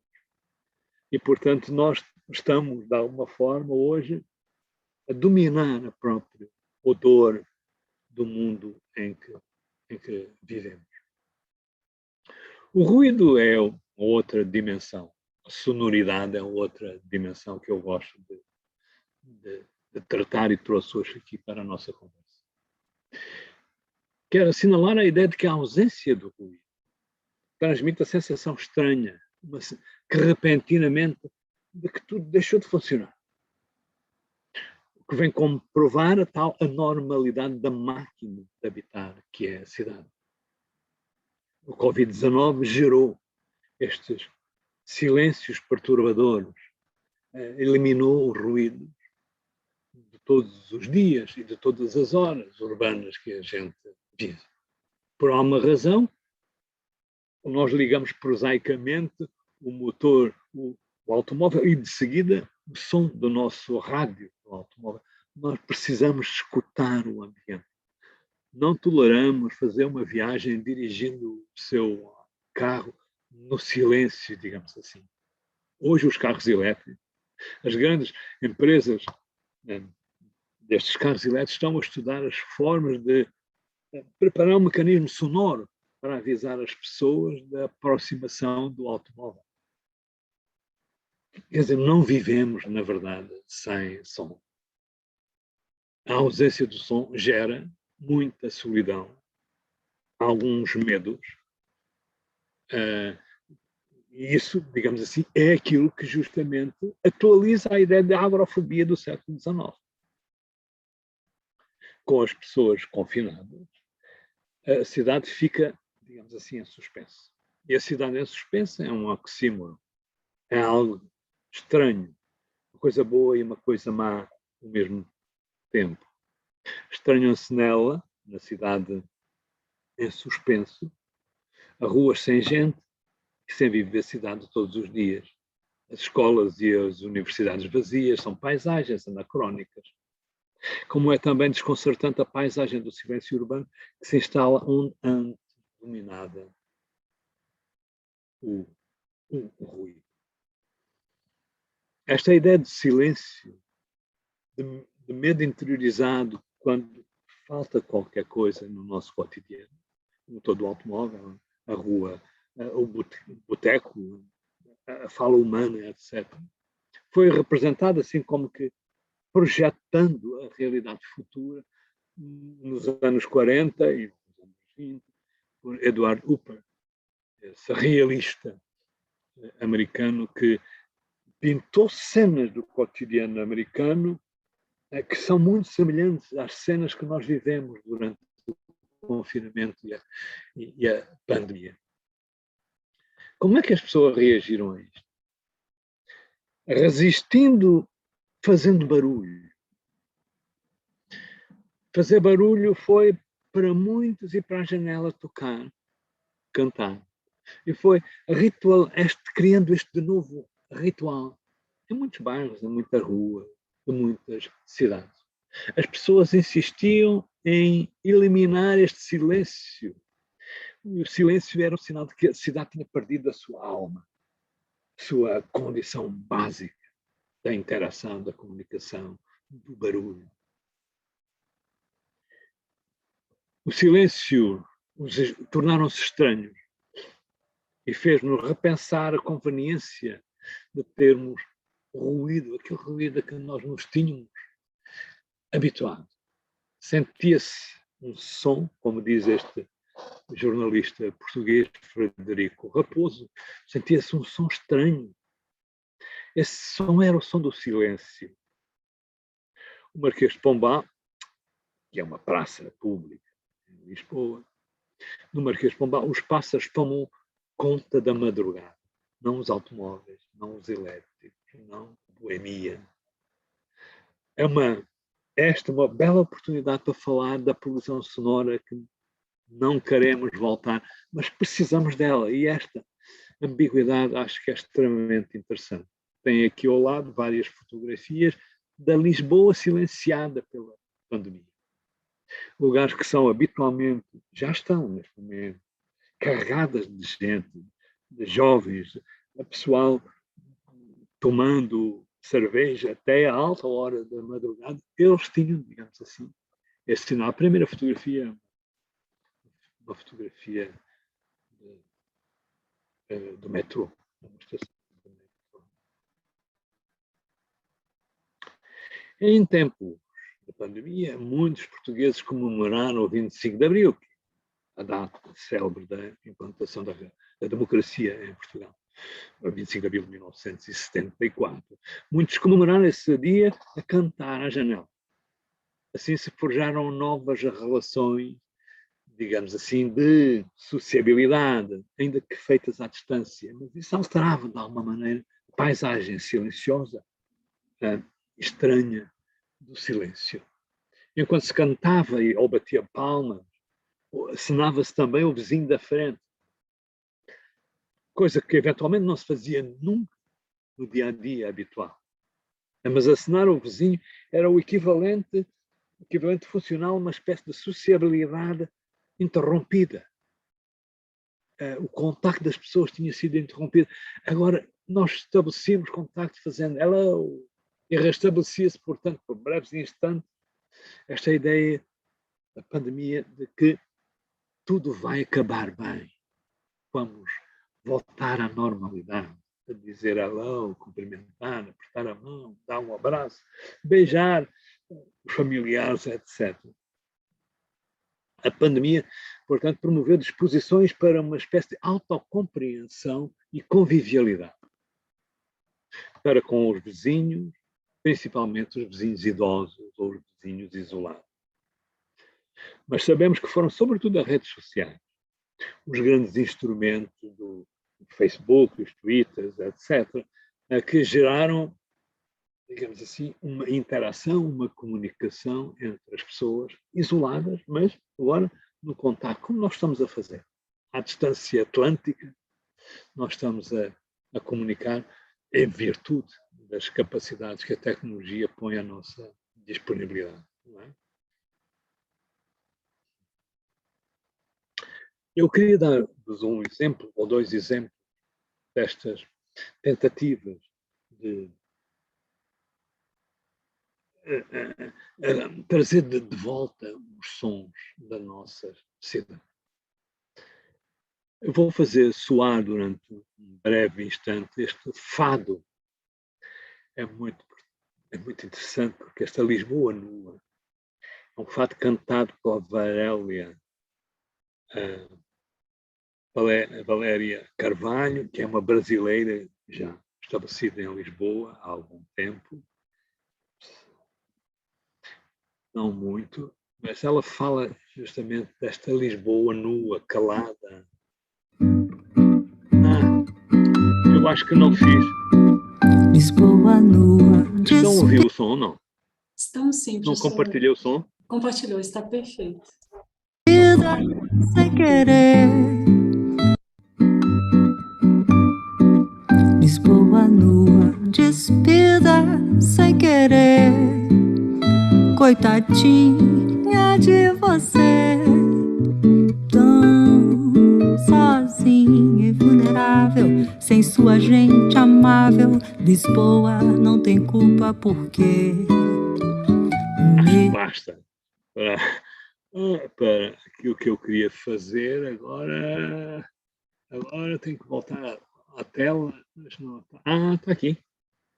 E, portanto, nós estamos, de alguma forma, hoje, a dominar a própria odor do mundo em que vivemos. O ruído é outra dimensão. A sonoridade é outra dimensão que eu gosto de tratar e trouxe hoje aqui para a nossa conversa. Quero assinalar a ideia de que a ausência do ruído transmite a sensação estranha, que repentinamente, de que tudo deixou de funcionar. O que vem comprovar a tal anormalidade da máquina de habitar, que é a cidade. O Covid-19 gerou estes silêncios perturbadores, eliminou o ruído de todos os dias e de todas as horas urbanas que a gente vive. Por alguma razão, nós ligamos prosaicamente o motor, o automóvel e, de seguida, o som do nosso rádio do automóvel. Nós precisamos escutar o ambiente. Não toleramos fazer uma viagem dirigindo o seu carro no silêncio, digamos assim. Hoje os carros elétricos, as grandes empresas destes carros elétricos estão a estudar as formas de preparar um mecanismo sonoro para avisar as pessoas da aproximação do automóvel. Quer dizer, não vivemos, na verdade, sem som. A ausência do som gera muita solidão, alguns medos. E isso, digamos assim, é aquilo que justamente atualiza a ideia de agrofobia do século XIX. Com as pessoas confinadas, a cidade fica, digamos assim, em suspenso. E a cidade em suspenso é um oxímoro. É algo estranho. Uma coisa boa e uma coisa má ao mesmo tempo. Estranham-se nela, na cidade em suspenso, a ruas sem gente, que sem viver a cidade todos os dias. As escolas e as universidades vazias são paisagens anacrónicas. Como é também desconcertante a paisagem do silêncio urbano que se instala onde antes dominava o ruído. Esta ideia de silêncio, de medo interiorizado quando falta qualquer coisa no nosso cotidiano, o motor do automóvel, a rua, o boteco, a fala humana, etc. Foi representado assim como que projetando a realidade futura nos anos 40 e nos anos 20, por Edward Hopper, esse realista americano que pintou cenas do cotidiano americano que são muito semelhantes às cenas que nós vivemos durante o confinamento e a pandemia. Como é que as pessoas reagiram a isto? Resistindo, fazendo barulho. Fazer barulho foi para muitos ir para a janela tocar, cantar. E foi criando este de novo ritual em muitos bairros, em muita rua, em muitas cidades. As pessoas insistiam em eliminar este silêncio. E o silêncio era um sinal de que a cidade tinha perdido a sua alma, a sua condição básica da interação, da comunicação, do barulho. O silêncio tornaram-se estranhos e fez-nos repensar a conveniência de termos ruído, aquele ruído a que nós nos tínhamos habituado. Sentia-se um som, como diz este jornalista português, Frederico Raposo, sentia-se um som estranho. Esse som era o som do silêncio. O Marquês de Pombal, que é uma praça pública em Lisboa, no Marquês de Pombal, os pássaros tomam conta da madrugada, não os automóveis, não os elétricos, não a boemia. Esta é uma bela oportunidade para falar da poluição sonora que não queremos voltar, mas precisamos dela. E esta ambiguidade acho que é extremamente interessante. Tem aqui ao lado várias fotografias da Lisboa silenciada pela pandemia. Lugares que são habitualmente, já estão neste momento, carregadas de gente, de jovens, de pessoal tomando cerveja até a alta hora da madrugada. Eles tinham, digamos assim, esse sinal. A primeira fotografia, uma fotografia do metrô, uma estação do metrô. Em tempos da pandemia, muitos portugueses comemoraram o 25 de Abril, a data célebre da implantação da democracia em Portugal, o 25 de Abril de 1974. Muitos comemoraram esse dia a cantar à janela. Assim se forjaram novas relações, digamos assim, de sociabilidade, ainda que feitas à distância. Mas isso alterava, de alguma maneira, a paisagem silenciosa, estranha do silêncio. Enquanto se cantava ou batia palmas, acenava-se também o vizinho da frente, coisa que eventualmente não se fazia nunca no dia-a-dia habitual. Mas acenar o vizinho era o equivalente funcional a uma espécie de sociabilidade interrompida. O contacto das pessoas tinha sido interrompido. Agora, nós estabelecíamos contacto fazendo hello, e restabelecia-se, portanto, por breves instantes, esta ideia da pandemia de que tudo vai acabar bem. Vamos voltar à normalidade, a dizer hello, cumprimentar, apertar a mão, dar um abraço, beijar os familiares, etc. A pandemia, portanto, promoveu disposições para uma espécie de autocompreensão e convivialidade para com os vizinhos, principalmente os vizinhos idosos ou os vizinhos isolados. Mas sabemos que foram, sobretudo, as redes sociais, os grandes instrumentos do Facebook, os Twitters, etc., que geraram, digamos assim, uma interação, uma comunicação entre as pessoas isoladas, mas agora no contato, como nós estamos a fazer. À distância atlântica, nós estamos a comunicar em virtude das capacidades que a tecnologia põe à nossa disponibilidade. Não é? Eu queria dar-vos um exemplo, ou dois exemplos, destas tentativas de trazer de volta os sons da nossa cidade. Eu vou fazer soar durante um breve instante este fado. É muito interessante, porque esta Lisboa Nua é um fado cantado pela Valéria Carvalho, que é uma brasileira já estabelecida em Lisboa há algum tempo. Não muito, mas ela fala justamente desta Lisboa nua, calada. Eu acho que não fiz. Lisboa nua. Estão a ouvir o som ou não? Estão sim. Não compartilhei o som? Compartilhou, está perfeito. Sem querer, Lisboa nua, despida sem querer. Coitadinha de você, tão sozinha e vulnerável, sem sua gente amável. Lisboa não tem culpa porque Basta. Para aquilo que eu queria fazer, agora tenho que voltar à tela. Mas não está. Está aqui.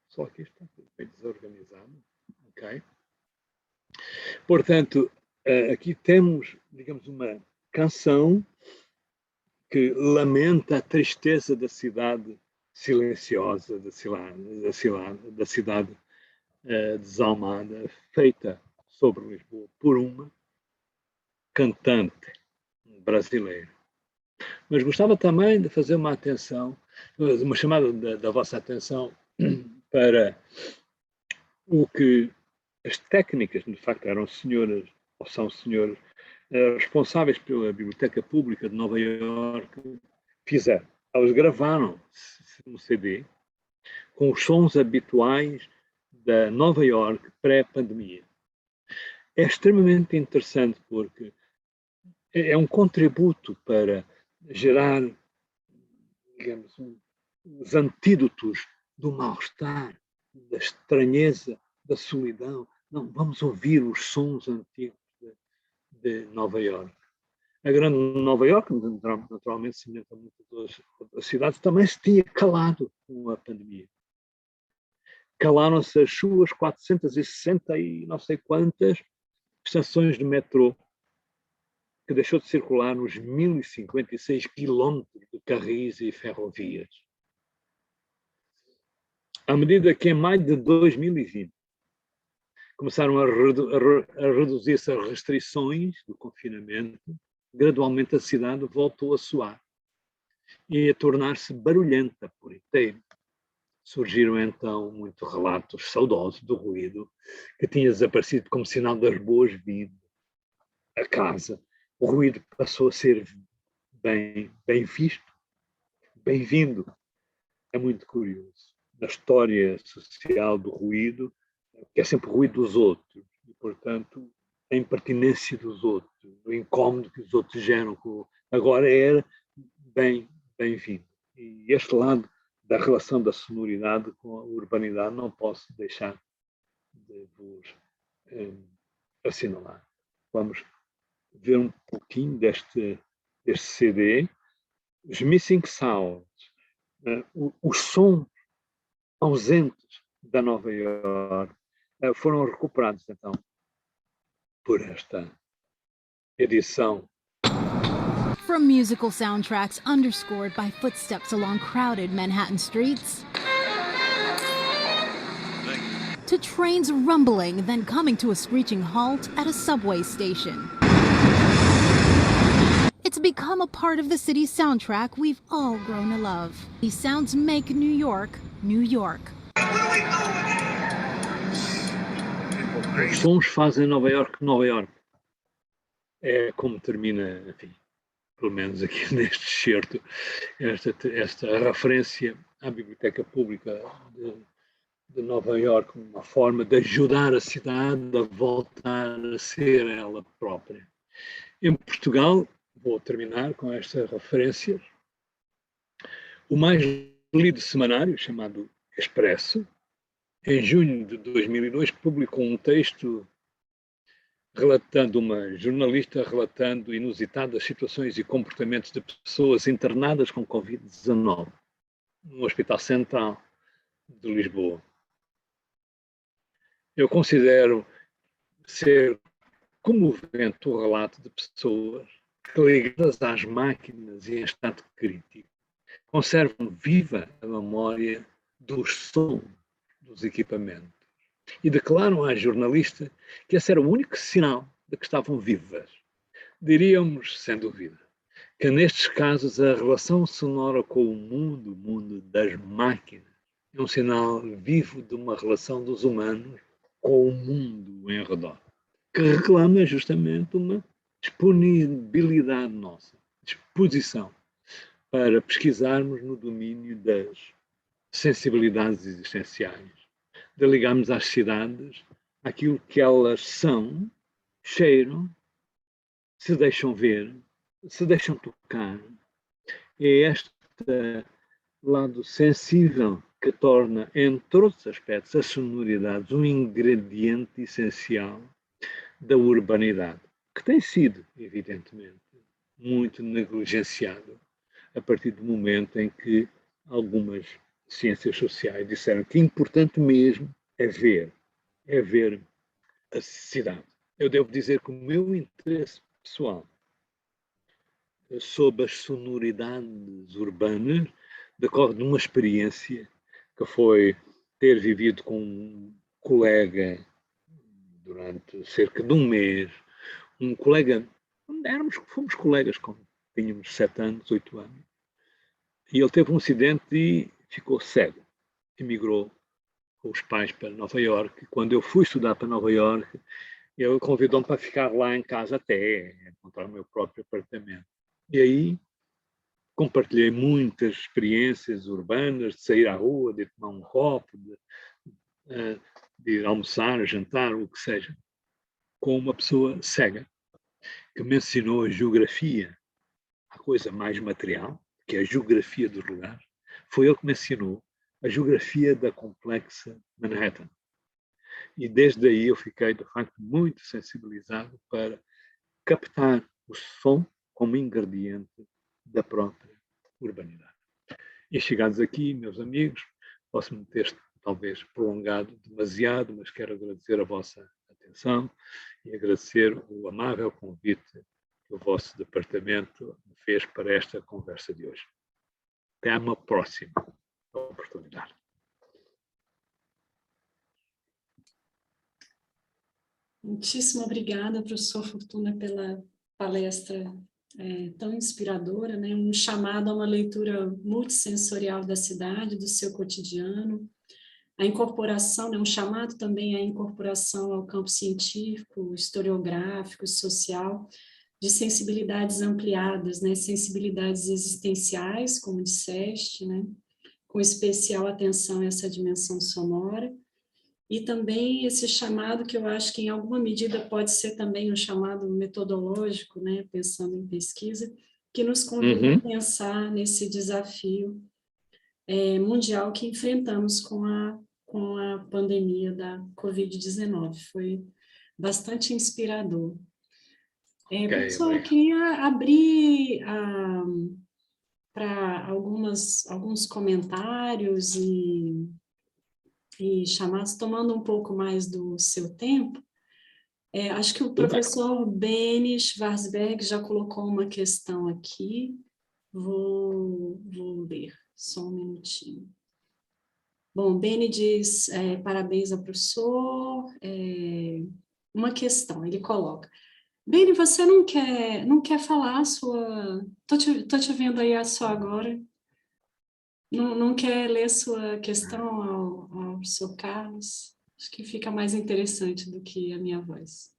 Só que está tudo bem desorganizado. Ok. Portanto, aqui temos, digamos, uma canção que lamenta a tristeza da cidade silenciosa, da cidade desalmada, feita sobre Lisboa por uma cantante brasileira. Mas gostava também de fazer uma chamada da vossa atenção para o que as técnicas, de facto, eram senhoras, ou são senhoras, responsáveis pela Biblioteca Pública de Nova Iorque fizeram. Elas gravaram um CD com os sons habituais da Nova Iorque pré-pandemia. É extremamente interessante porque é um contributo para gerar, digamos, os antídotos do mal-estar, da estranheza, da solidão. Não, vamos ouvir os sons antigos de Nova Iorque. A grande Nova Iorque, naturalmente, semelhante a muitas outras cidades, também se tinha calado com a pandemia. Calaram-se as suas 460 e não sei quantas estações de metrô, que deixou de circular nos 1056 quilómetros de carris e ferrovias. À medida que em maio de 2020 começaram a reduzir-se as restrições do confinamento, gradualmente a cidade voltou a soar e a tornar-se barulhenta por inteiro. Surgiram então muitos relatos saudosos do ruído que tinha desaparecido como sinal das boas-vindas a casa. O ruído passou a ser bem visto, bem-vindo. É muito curioso. Na história social do ruído, que é sempre o ruído dos outros, e, portanto, a impertinência dos outros, o incómodo que os outros geram, agora era bem-vindo. E este lado da relação da sonoridade com a urbanidade não posso deixar de vos assinalar. Vamos ver um pouquinho deste CD, os Missing Sounds, os sons ausentes da Nova Iorque foram recuperados então por esta edição. From musical soundtracks underscored by footsteps along crowded Manhattan streets, to trains rumbling, then coming to a screeching halt at a subway station. It's become a part of the city's soundtrack we've all grown to love. These sounds make New York, New York. Os sons fazem Nova Iorque, Nova Iorque. É como termina, enfim, pelo menos aqui neste excerto, esta referência à Biblioteca Pública de Nova Iorque, uma forma de ajudar a cidade a voltar a ser ela própria. Em Portugal, vou terminar com esta referência, o mais lido semanário, chamado Expresso, em junho de 2002, publicou um texto uma jornalista relatando inusitadas situações e comportamentos de pessoas internadas com Covid-19 no Hospital Central de Lisboa. Eu considero ser comovente o relato de pessoas que, ligadas às máquinas e em estado crítico, conservam viva a memória dos sons dos equipamentos e declaram à jornalista que esse era o único sinal de que estavam vivas. Diríamos, sem dúvida, que nestes casos a relação sonora com o mundo das máquinas, é um sinal vivo de uma relação dos humanos com o mundo em redor, que reclama justamente uma disponibilidade nossa, disposição para pesquisarmos no domínio das sensibilidades existenciais, de ligarmos às cidades aquilo que elas são, cheiram, se deixam ver, se deixam tocar. É este lado sensível que torna, entre outros aspectos, as sonoridades um ingrediente essencial da urbanidade, que tem sido, evidentemente, muito negligenciado a partir do momento em que algumas ciências sociais disseram que importante mesmo é ver a cidade. Eu devo dizer que o meu interesse pessoal sobre as sonoridades urbanas decorre de uma experiência que foi ter vivido com um colega durante cerca de um mês, um colega, fomos colegas quando tínhamos 7 anos, 8 anos, e ele teve um acidente e ficou cego, emigrou com os pais para Nova Iorque. Quando eu fui estudar para Nova Iorque, ele convidou-me para ficar lá em casa até encontrar o meu próprio apartamento. E aí compartilhei muitas experiências urbanas, de sair à rua, de tomar um copo, de ir almoçar, jantar, o que seja, com uma pessoa cega, que me ensinou a geografia, a coisa mais material, que é a geografia dos lugares. Foi ele que me ensinou a geografia da complexa Manhattan. E desde aí eu fiquei, de facto, muito sensibilizado para captar o som como ingrediente da própria urbanidade. E chegados aqui, meus amigos, posso-me ter talvez prolongado demasiado, mas quero agradecer a vossa atenção e agradecer o amável convite que o vosso departamento me fez para esta conversa de hoje. Até uma próxima oportunidade. Muitíssimo obrigada, professor Fortuna, pela palestra tão inspiradora, né? Um chamado a uma leitura multissensorial da cidade, do seu cotidiano, a incorporação, né? Um chamado também à incorporação ao campo científico, historiográfico, social, de sensibilidades ampliadas, né? Sensibilidades existenciais, como disseste, né? Com especial atenção a essa dimensão sonora, e também esse chamado que eu acho que em alguma medida pode ser também um chamado metodológico, né, pensando em pesquisa, que nos convida a pensar nesse desafio mundial que enfrentamos com a pandemia da Covid-19. Foi bastante inspirador. Professor, eu queria abrir para alguns comentários e chamados, tomando um pouco mais do seu tempo. Acho que o professor Beni Schwarzberg já colocou uma questão aqui. Vou ler, só um minutinho. Bom, Beni diz, parabéns ao professor. Uma questão, ele coloca: Beni, você não quer falar a sua... Tô te vendo aí só agora. Não quer ler sua questão ao professor Carlos? Acho que fica mais interessante do que a minha voz.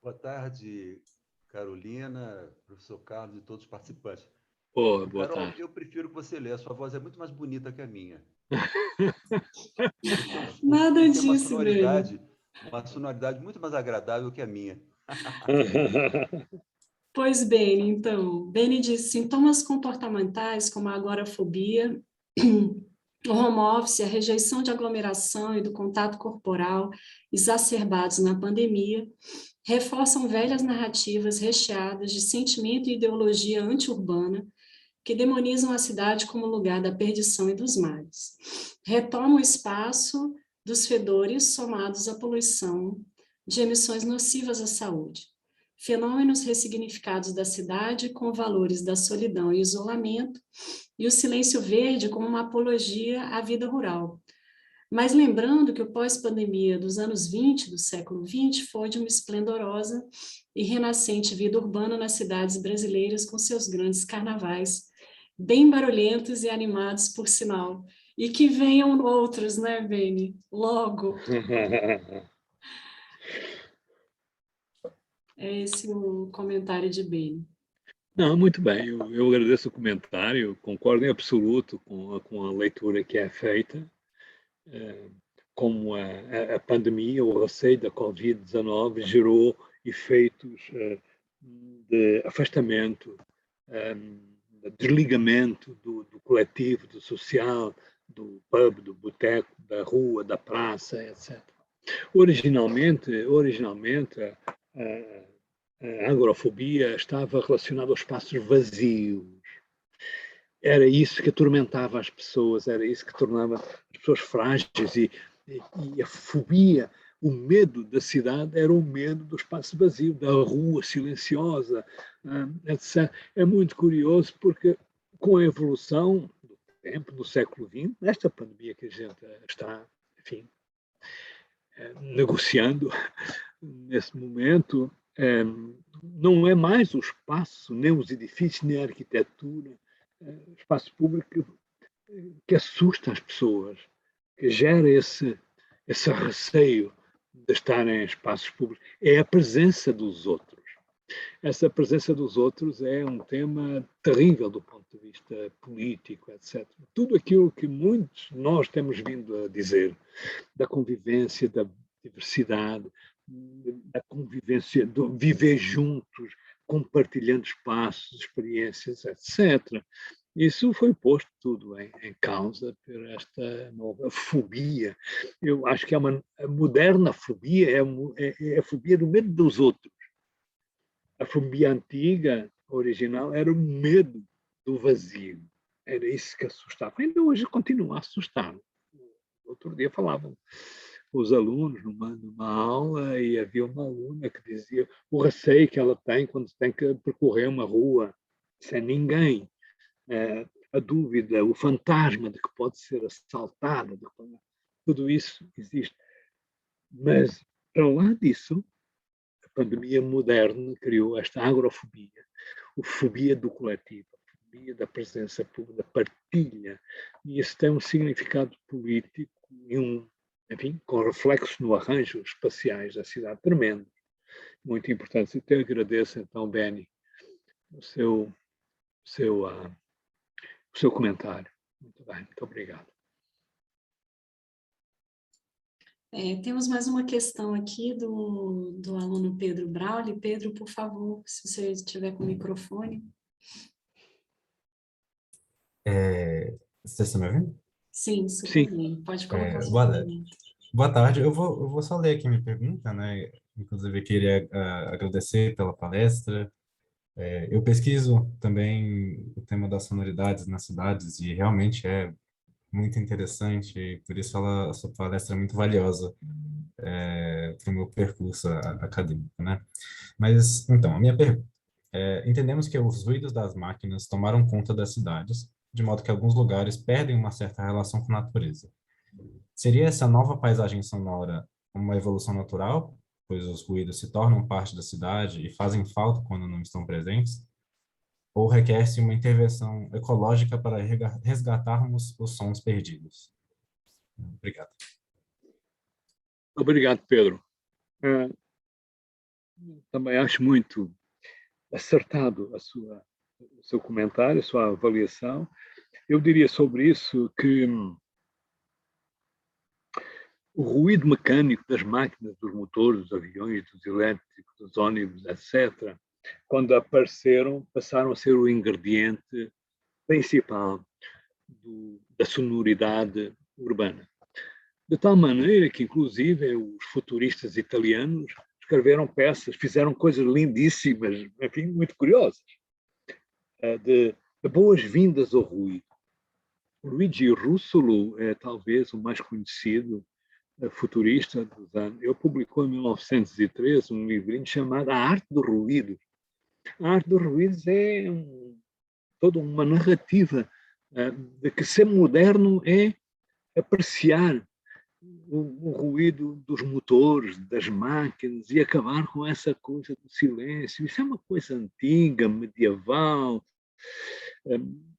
Boa tarde, Carolina, professor Carlos e todos os participantes. Boa Carol, tarde. eu prefiro que você leia, a sua voz é muito mais bonita que a minha. Nada tem disso, uma sonoridade muito mais agradável que a minha. Pois bem, então, Beni diz: sintomas comportamentais como a agorafobia, o home office, a rejeição de aglomeração e do contato corporal exacerbados na pandemia, reforçam velhas narrativas recheadas de sentimento e ideologia anti-urbana que demonizam a cidade como lugar da perdição e dos males. Retomam o espaço dos fedores somados à poluição de emissões nocivas à saúde. Fenômenos ressignificados da cidade com valores da solidão e isolamento, e o silêncio verde como uma apologia à vida rural. Mas lembrando que o pós-pandemia dos anos 20 do século 20 foi de uma esplendorosa e renascente vida urbana nas cidades brasileiras com seus grandes carnavais, bem barulhentos e animados, por sinal. E que venham outros, né, Beni? Logo. É esse o comentário de Beni. Não, muito bem, eu agradeço o comentário, concordo em absoluto com a leitura que é feita, como a pandemia, o receio da Covid-19 gerou efeitos de afastamento, de desligamento do coletivo, do social, do pub, do boteco, da rua, da praça, etc. Originalmente a agorafobia estava relacionada aos espaços vazios. Era isso que atormentava as pessoas, era isso que tornava as pessoas frágeis e a fobia, o medo da cidade era o medo do espaço vazio, da rua silenciosa, etc. É muito curioso porque com a evolução do tempo, do século XX, nesta pandemia que a gente está, enfim, negociando nesse momento, não é mais o espaço, nem os edifícios, nem a arquitetura, espaço público que assusta as pessoas, que gera esse receio de estar em espaços públicos, é a presença dos outros. Essa presença dos outros é um tema terrível do ponto de vista político, etc. Tudo aquilo que muitos nós temos vindo a dizer, da convivência, da diversidade, da convivência, do viver juntos, compartilhando espaços, experiências, etc. Isso foi posto tudo em causa por esta nova fobia. Eu acho que a moderna fobia é a fobia do medo dos outros. A fobia antiga, original, era o medo do vazio. Era isso que assustava. Ainda hoje continua a assustar. Outro dia falavam os alunos numa aula e havia uma aluna que dizia o receio que ela tem quando tem que percorrer uma rua sem ninguém, a dúvida, o fantasma de que pode ser assaltada, tudo isso existe. Mas, para lá disso, a pandemia moderna criou esta agorafobia, a fobia do coletivo, a fobia da presença pública, da partilha, e isso tem um significado político e enfim, com reflexos no arranjo espaciais da cidade tremendo, muito importante. Eu te agradeço, então, Benny, o seu comentário. Muito bem, muito obrigado. Temos mais uma questão aqui do aluno Pedro Brauli. Pedro, por favor, se você estiver com o microfone. Você está me ouvindo? Sim, super bem. Pode colocar o seu pergunta. Boa tarde. Eu vou só ler aqui minha pergunta, né? Inclusive, eu queria agradecer pela palestra. Eu pesquiso também o tema das sonoridades nas cidades e realmente é muito interessante, e por isso a sua palestra é muito valiosa para o meu percurso acadêmico, né? Mas, então, a minha pergunta. Entendemos que os ruídos das máquinas tomaram conta das cidades, de modo que alguns lugares perdem uma certa relação com a natureza. Seria essa nova paisagem sonora uma evolução natural, pois os ruídos se tornam parte da cidade e fazem falta quando não estão presentes? Ou requer-se uma intervenção ecológica para resgatarmos os sons perdidos? Obrigado. Obrigado, Pedro. Também acho muito acertado o seu comentário, a sua avaliação. Eu diria sobre isso que o ruído mecânico das máquinas, dos motores, dos aviões, dos elétricos, dos ônibus, etc., quando apareceram, passaram a ser o ingrediente principal da sonoridade urbana. De tal maneira que, inclusive, os futuristas italianos escreveram peças, fizeram coisas lindíssimas, enfim, muito curiosas, de boas-vindas ao ruído. Luigi Russolo é talvez o mais conhecido futurista dos anos. Ele publicou em 1913 um livrinho chamado A Arte do Ruído. A Arte dos Ruídos é toda uma narrativa de que ser moderno é apreciar o ruído dos motores, das máquinas e acabar com essa coisa do silêncio. Isso é uma coisa antiga, medieval,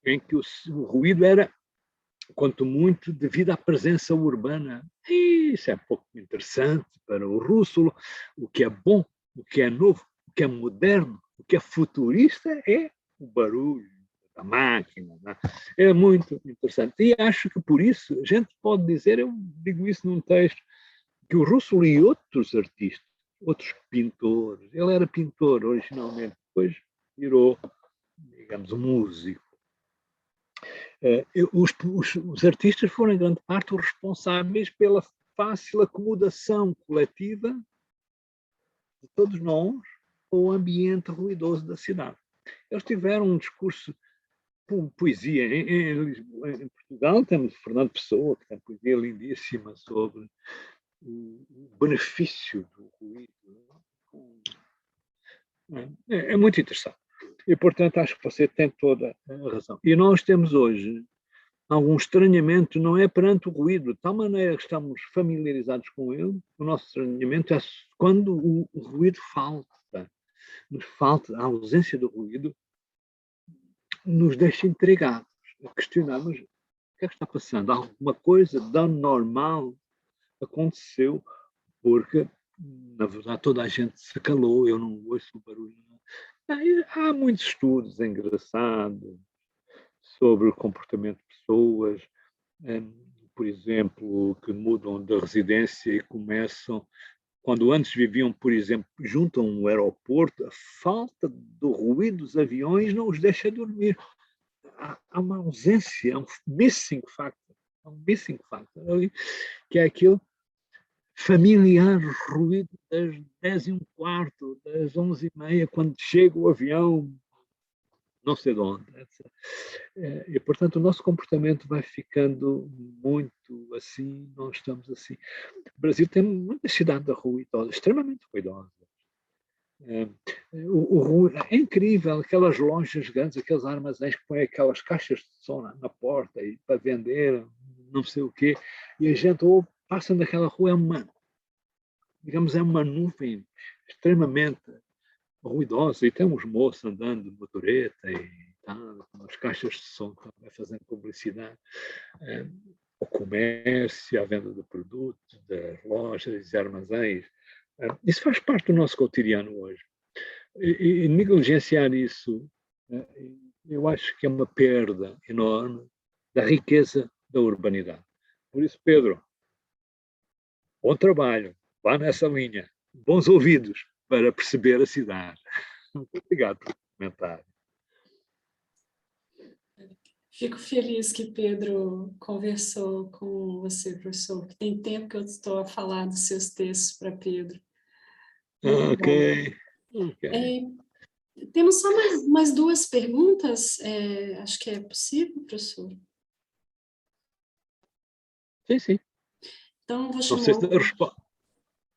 em que o ruído era, quanto muito, devido à presença urbana. E isso é pouco interessante para o Russolo. O que é bom, o que é novo, o que é moderno, o que é futurista é o barulho da máquina, né? É muito interessante. E acho que por isso a gente pode dizer, eu digo isso num texto, que o Russell e outros artistas, outros pintores, ele era pintor originalmente, depois virou, digamos, músico. Os artistas foram, em grande parte, os responsáveis pela fácil acomodação coletiva de todos nós ao ambiente ruidoso da cidade. Eles tiveram um discurso, poesia. Em Portugal temos Fernando Pessoa, que tem poesia lindíssima sobre o benefício do ruído. É muito interessante. E, portanto, acho que você tem toda a razão. E nós temos hoje algum estranhamento, não é perante o ruído, de tal maneira que estamos familiarizados com ele, o nosso estranhamento é quando o ruído falta. Nos falta, a ausência do ruído nos deixa intrigados, a questionarmos o que é que está passando. Alguma coisa de anormal aconteceu, porque, na verdade, toda a gente se calou, eu não ouço o barulho. Há muitos estudos engraçados sobre o comportamento de pessoas, por exemplo, que mudam de residência e começam, quando antes viviam, por exemplo, junto a um aeroporto, a falta do ruído dos aviões não os deixa dormir. Há uma ausência, há um missing factor ali, que é aquele familiar ruído das 10h15, das 11h30, quando chega o avião, não sei de onde. E, portanto, o nosso comportamento vai ficando muito assim, nós estamos assim. O Brasil tem muita cidade ruidosa, extremamente ruidosa. É incrível, aquelas lojas grandes, aqueles armazéns que põem aquelas caixas de som na porta e para vender, não sei o quê, e a gente passa naquela rua, é uma nuvem extremamente ruidosa, e temos moços andando de motoreta e com as caixas de som também fazendo publicidade, o comércio, a venda de produtos, das lojas e armazéns. Isso faz parte do nosso cotidiano hoje. E negligenciar isso, eu acho que é uma perda enorme da riqueza da urbanidade. Por isso, Pedro, bom trabalho, vá nessa linha, bons ouvidos para perceber a cidade. Muito obrigado pelo comentário. Fico feliz que Pedro conversou com você, professor, que tem tempo que eu estou a falar dos seus textos para Pedro. Ok. Temos só mais duas perguntas, acho que é possível, professor? Sim. Então, vou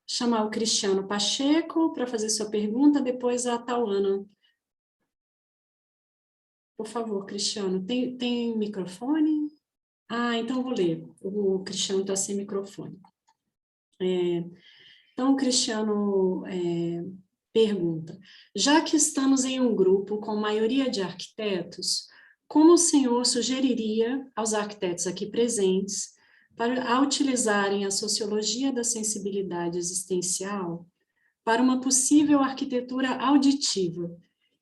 chamar o Cristiano Pacheco para fazer sua pergunta, depois a Tauana. Por favor, Cristiano, tem microfone? Então vou ler. O Cristiano está sem microfone. Então, o Cristiano pergunta: já que estamos em um grupo com maioria de arquitetos, como o senhor sugeriria aos arquitetos aqui presentes para utilizarem a sociologia da sensibilidade existencial para uma possível arquitetura auditiva,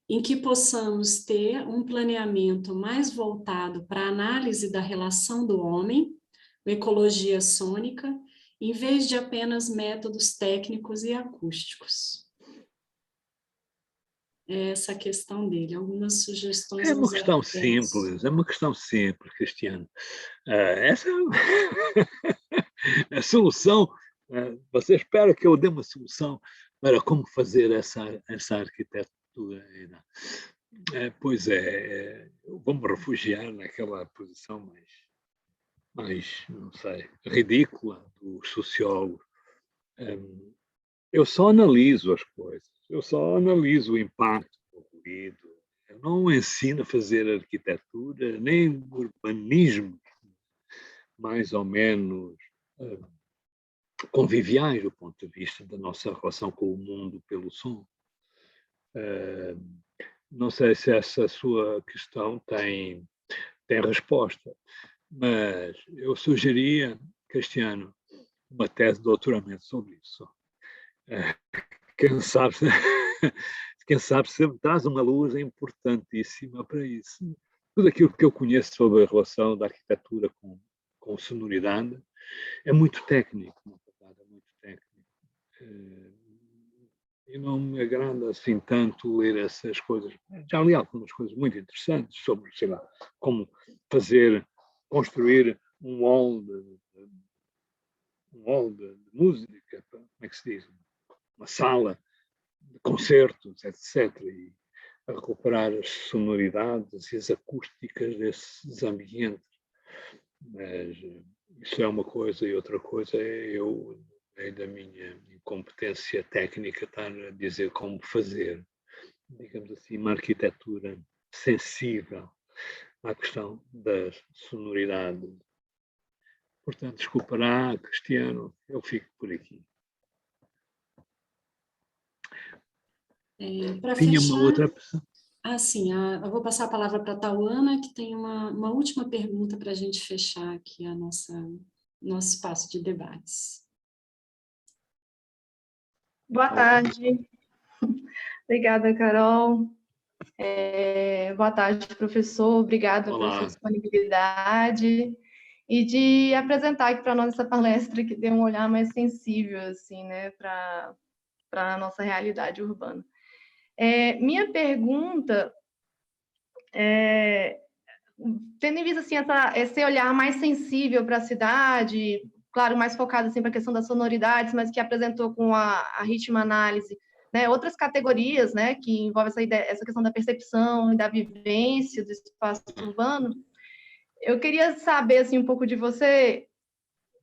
em que possamos ter um planeamento mais voltado para a análise da relação do homem, ecologia sônica, em vez de apenas métodos técnicos e acústicos? Essa é a questão dele, algumas sugestões. É uma questão simples, Cristiano. Essa é a solução. Você espera que eu dê uma solução para como fazer essa arquitetura? Pois é, vou me refugiar naquela posição mais, não sei, ridícula dos sociólogos. Eu só analiso as coisas, eu só analiso o impacto do ruído, eu não ensino a fazer arquitetura, nem urbanismo mais ou menos conviviais do ponto de vista da nossa relação com o mundo pelo som. Não sei se essa sua questão tem resposta, mas eu sugeria, Cristiano, uma tese de doutoramento sobre isso. Quem sabe, se quem sabe se traz uma luz é importantíssima para isso. Tudo aquilo que eu conheço sobre a relação da arquitetura com sonoridade é muito técnico, na verdade, é muito técnico. E não me agrada assim tanto ler essas coisas. Já li algumas coisas muito interessantes sobre, sei lá, como construir um hall de música, como é que se diz? Uma sala de concertos, etc. E a recuperar as sonoridades e as acústicas desses ambientes. Mas isso é uma coisa, e outra coisa é da minha incompetência técnica estar a dizer como fazer, digamos assim, uma arquitetura sensível à questão das sonoridades. Portanto, desculpará, Cristiano, eu fico por aqui. Para Tinha fechar, uma outra pessoa. sim, eu vou passar a palavra para a Tauana, que tem uma última pergunta para a gente fechar aqui nosso espaço de debates. Boa tarde. Obrigada, Carol. Boa tarde, professor. Obrigada pela sua disponibilidade e de apresentar aqui para nós essa palestra que deu um olhar mais sensível assim, né, para a nossa realidade urbana. Minha pergunta tendo em vista assim, esse olhar mais sensível para a cidade, claro, mais focado assim, para a questão das sonoridades, mas que apresentou com a ritmo-análise, né, outras categorias, né, que envolvem essa questão da percepção e da vivência do espaço urbano. Eu queria saber assim, um pouco de você,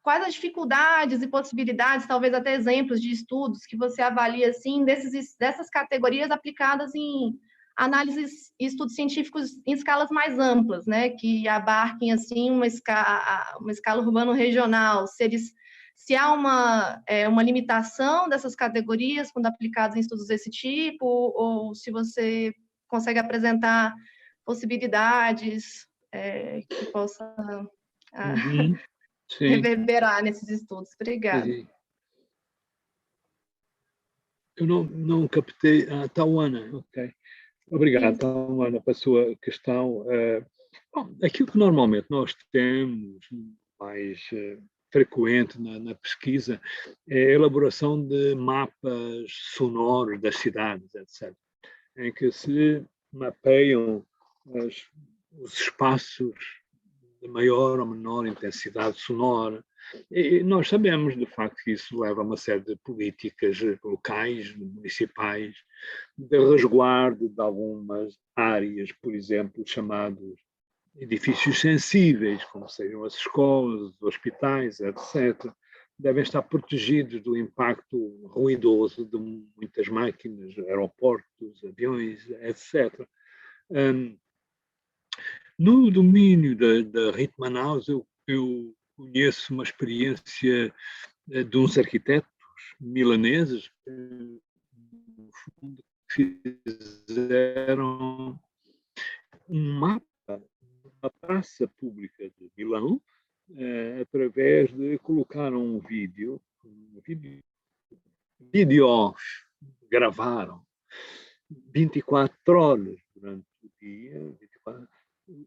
quais as dificuldades e possibilidades, talvez até exemplos de estudos que você avalia assim, dessas categorias aplicadas em análises e estudos científicos em escalas mais amplas, né, que abarquem assim uma escala urbano-regional, se há uma limitação dessas categorias quando aplicadas em estudos desse tipo, ou se você consegue apresentar possibilidades que possa reverberar nesses estudos. Obrigada. Sim. Eu não captei a Tauana, ok. Obrigado, Tauana, pela sua questão. Bom, aquilo que normalmente nós temos mais frequente na pesquisa é a elaboração de mapas sonoros das cidades, etc., em que se mapeiam os espaços de maior ou menor intensidade sonora. E nós sabemos, de facto, que isso leva a uma série de políticas locais, municipais, de resguardo de algumas áreas, por exemplo, chamados edifícios sensíveis, como sejam as escolas, os hospitais, etc., devem estar protegidos do impacto ruidoso de muitas máquinas, aeroportos, aviões, etc. No domínio da ritmo-análise, eu conheço uma experiência de uns arquitetos milaneses que fizeram um mapa da praça pública de Milão através de colocar um vídeo gravaram 24 horas durante o dia,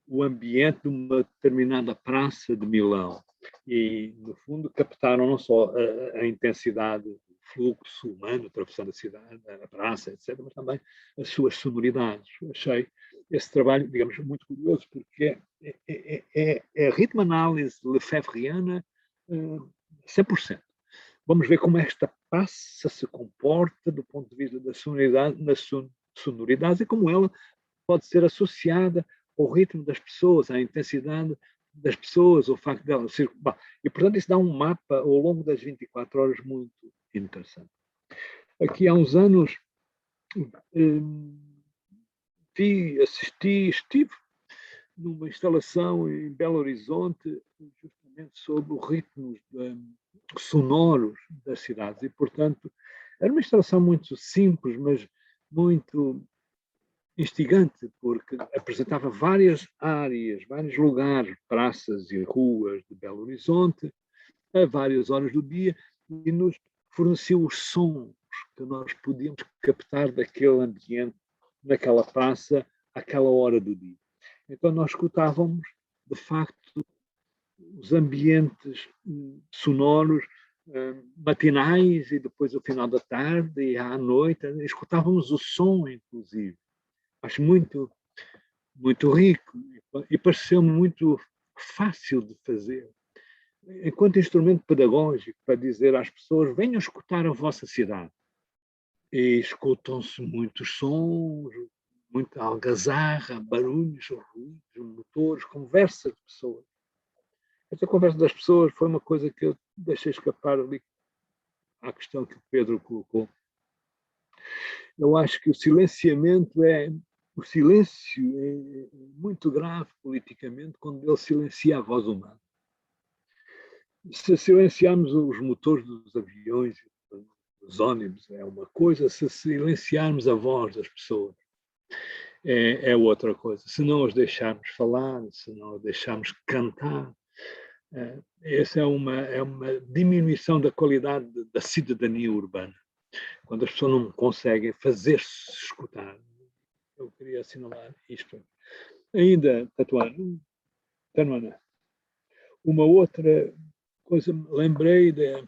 o ambiente de uma determinada praça de Milão e, no fundo, captaram não só a intensidade do fluxo humano atravessando a cidade, a praça, etc., mas também as suas sonoridades. Achei esse trabalho, digamos, muito curioso, porque é ritmo-análise lefebvriana 100%. Vamos ver como esta praça se comporta do ponto de vista das sonoridades e como ela pode ser associada ao ritmo das pessoas, à intensidade das pessoas, ao facto dela circular. E, portanto, isso dá um mapa ao longo das 24 horas muito interessante. Aqui há uns anos estive numa instalação em Belo Horizonte justamente sobre os ritmos sonoros das cidades e, portanto, era uma instalação muito simples, mas muito instigante, porque apresentava várias áreas, vários lugares, praças e ruas de Belo Horizonte, a várias horas do dia, e nos forneceu os sons que nós podíamos captar daquele ambiente, naquela praça, àquela hora do dia. Então nós escutávamos, de facto, os ambientes sonoros matinais e depois ao final da tarde e à noite, escutávamos o som, inclusive. Acho muito, muito rico e pareceu-me muito fácil de fazer. Enquanto instrumento pedagógico, para dizer às pessoas, venham escutar a vossa cidade. E escutam-se muitos sons, muita algazarra, barulhos, ruídos, motores, conversa de pessoas. Essa conversa das pessoas foi uma coisa que eu deixei escapar ali à questão que o Pedro colocou. Eu acho que o silêncio é muito grave politicamente quando ele silencia a voz humana. Se silenciarmos os motores dos aviões, dos ônibus, é uma coisa, se silenciarmos a voz das pessoas, é outra coisa. Se não os deixarmos falar, se não os deixarmos cantar, essa é uma diminuição da qualidade da cidadania urbana. Quando as pessoas não conseguem fazer-se escutar. Eu queria assinalar isto. Ainda, Tatuana, uma outra coisa, lembrei de,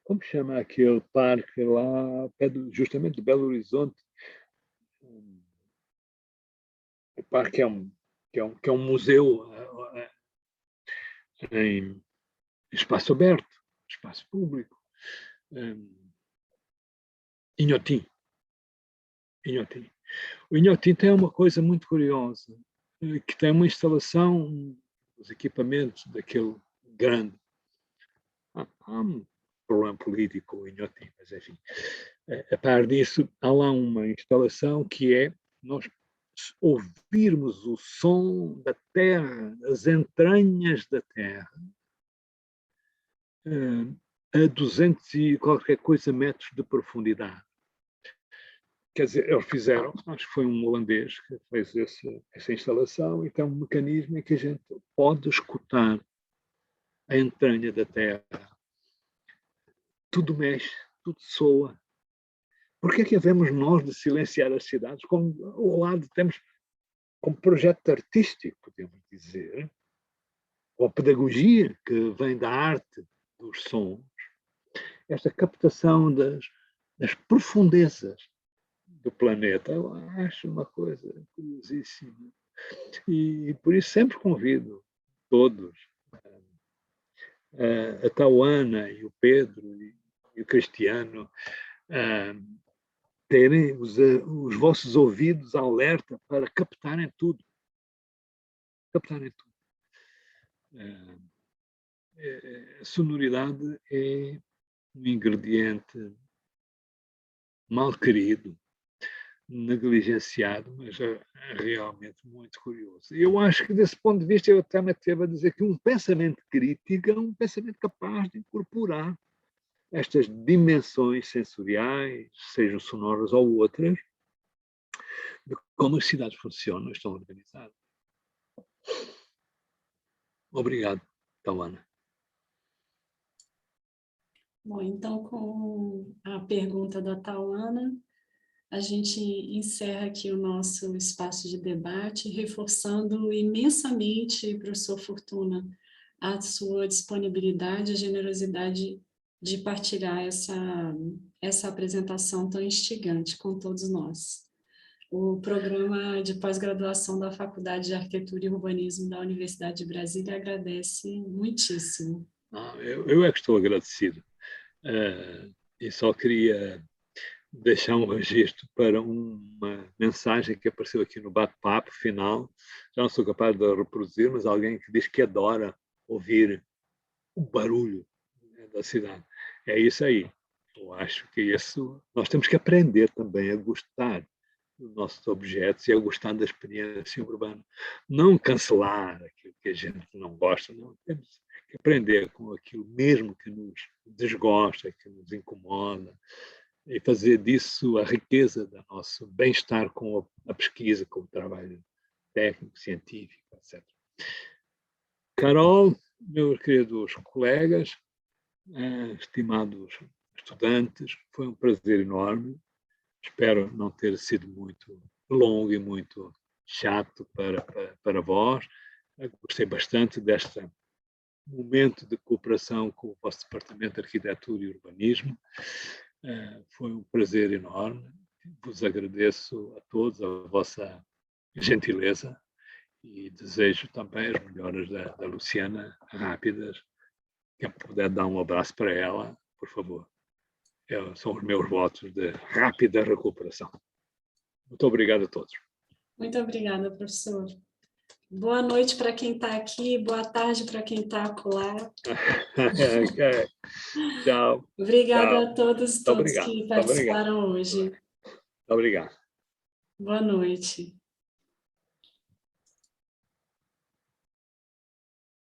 como chama aquele parque lá, justamente de Belo Horizonte, o parque é um museu em espaço aberto, espaço público, Inhotim. O Inhotim tem uma coisa muito curiosa, que tem uma instalação dos equipamentos daquele grande. Há um problema político em Inhotim, mas enfim. A par disso, há lá uma instalação que é nós ouvirmos o som da terra, as entranhas da terra, a 200 e qualquer coisa metros de profundidade. Quer dizer, eles fizeram, acho que foi um holandês que fez essa instalação, e tem um mecanismo em que a gente pode escutar a entranha da terra. Tudo mexe, tudo soa. Por que é que havemos nós de silenciar as cidades? Como ao lado temos como projeto artístico, podemos dizer, ou a pedagogia que vem da arte dos sons, esta captação das profundezas do planeta, eu acho uma coisa curiosíssima. E por isso sempre convido todos, a Tauana e o Pedro e o Cristiano, a terem os vossos ouvidos alerta para captarem tudo. Captarem tudo. A sonoridade é um ingrediente mal querido, negligenciado, mas é realmente muito curioso. Eu acho que, desse ponto de vista, eu até me atrevo a dizer que um pensamento crítico é um pensamento capaz de incorporar estas dimensões sensoriais, sejam sonoras ou outras, de como as cidades funcionam e estão organizadas. Obrigado, Tauana. Bom, então, com a pergunta da Tauana, a gente encerra aqui o nosso espaço de debate, reforçando imensamente, professor Fortuna, a sua disponibilidade, a generosidade de partilhar essa apresentação tão instigante com todos nós. O programa de pós-graduação da Faculdade de Arquitetura e Urbanismo da Universidade de Brasília agradece muitíssimo. Eu é que estou agradecido. E só queria deixar um registro para uma mensagem que apareceu aqui no bate-papo final. Já não sou capaz de reproduzir, mas alguém que diz que adora ouvir o barulho da cidade. É isso aí. Eu acho que isso nós temos que aprender também a gostar dos nossos objetos e a gostar da experiência urbana. Não cancelar aquilo que a gente não gosta, não. Temos que aprender com aquilo mesmo que nos desgosta, que nos incomoda, e fazer disso a riqueza do nosso bem-estar com a pesquisa, com o trabalho técnico, científico, etc. Carol, meus queridos colegas, estimados estudantes. Foi um prazer enorme. Espero não ter sido muito longo e muito chato para vós. Gostei bastante deste momento de cooperação com o vosso Departamento de Arquitetura e Urbanismo. Foi um prazer enorme. Vos agradeço a todos a vossa gentileza e desejo também as melhoras da Luciana rápidas. Quem puder dar um abraço para ela, por favor. São os meus votos de rápida recuperação. Muito obrigado a todos. Muito obrigada, professor. Boa noite para quem está aqui, boa tarde para quem está acolá. Okay. Tchau. Obrigada Tchau. a todos que participaram hoje. Obrigado. Boa noite.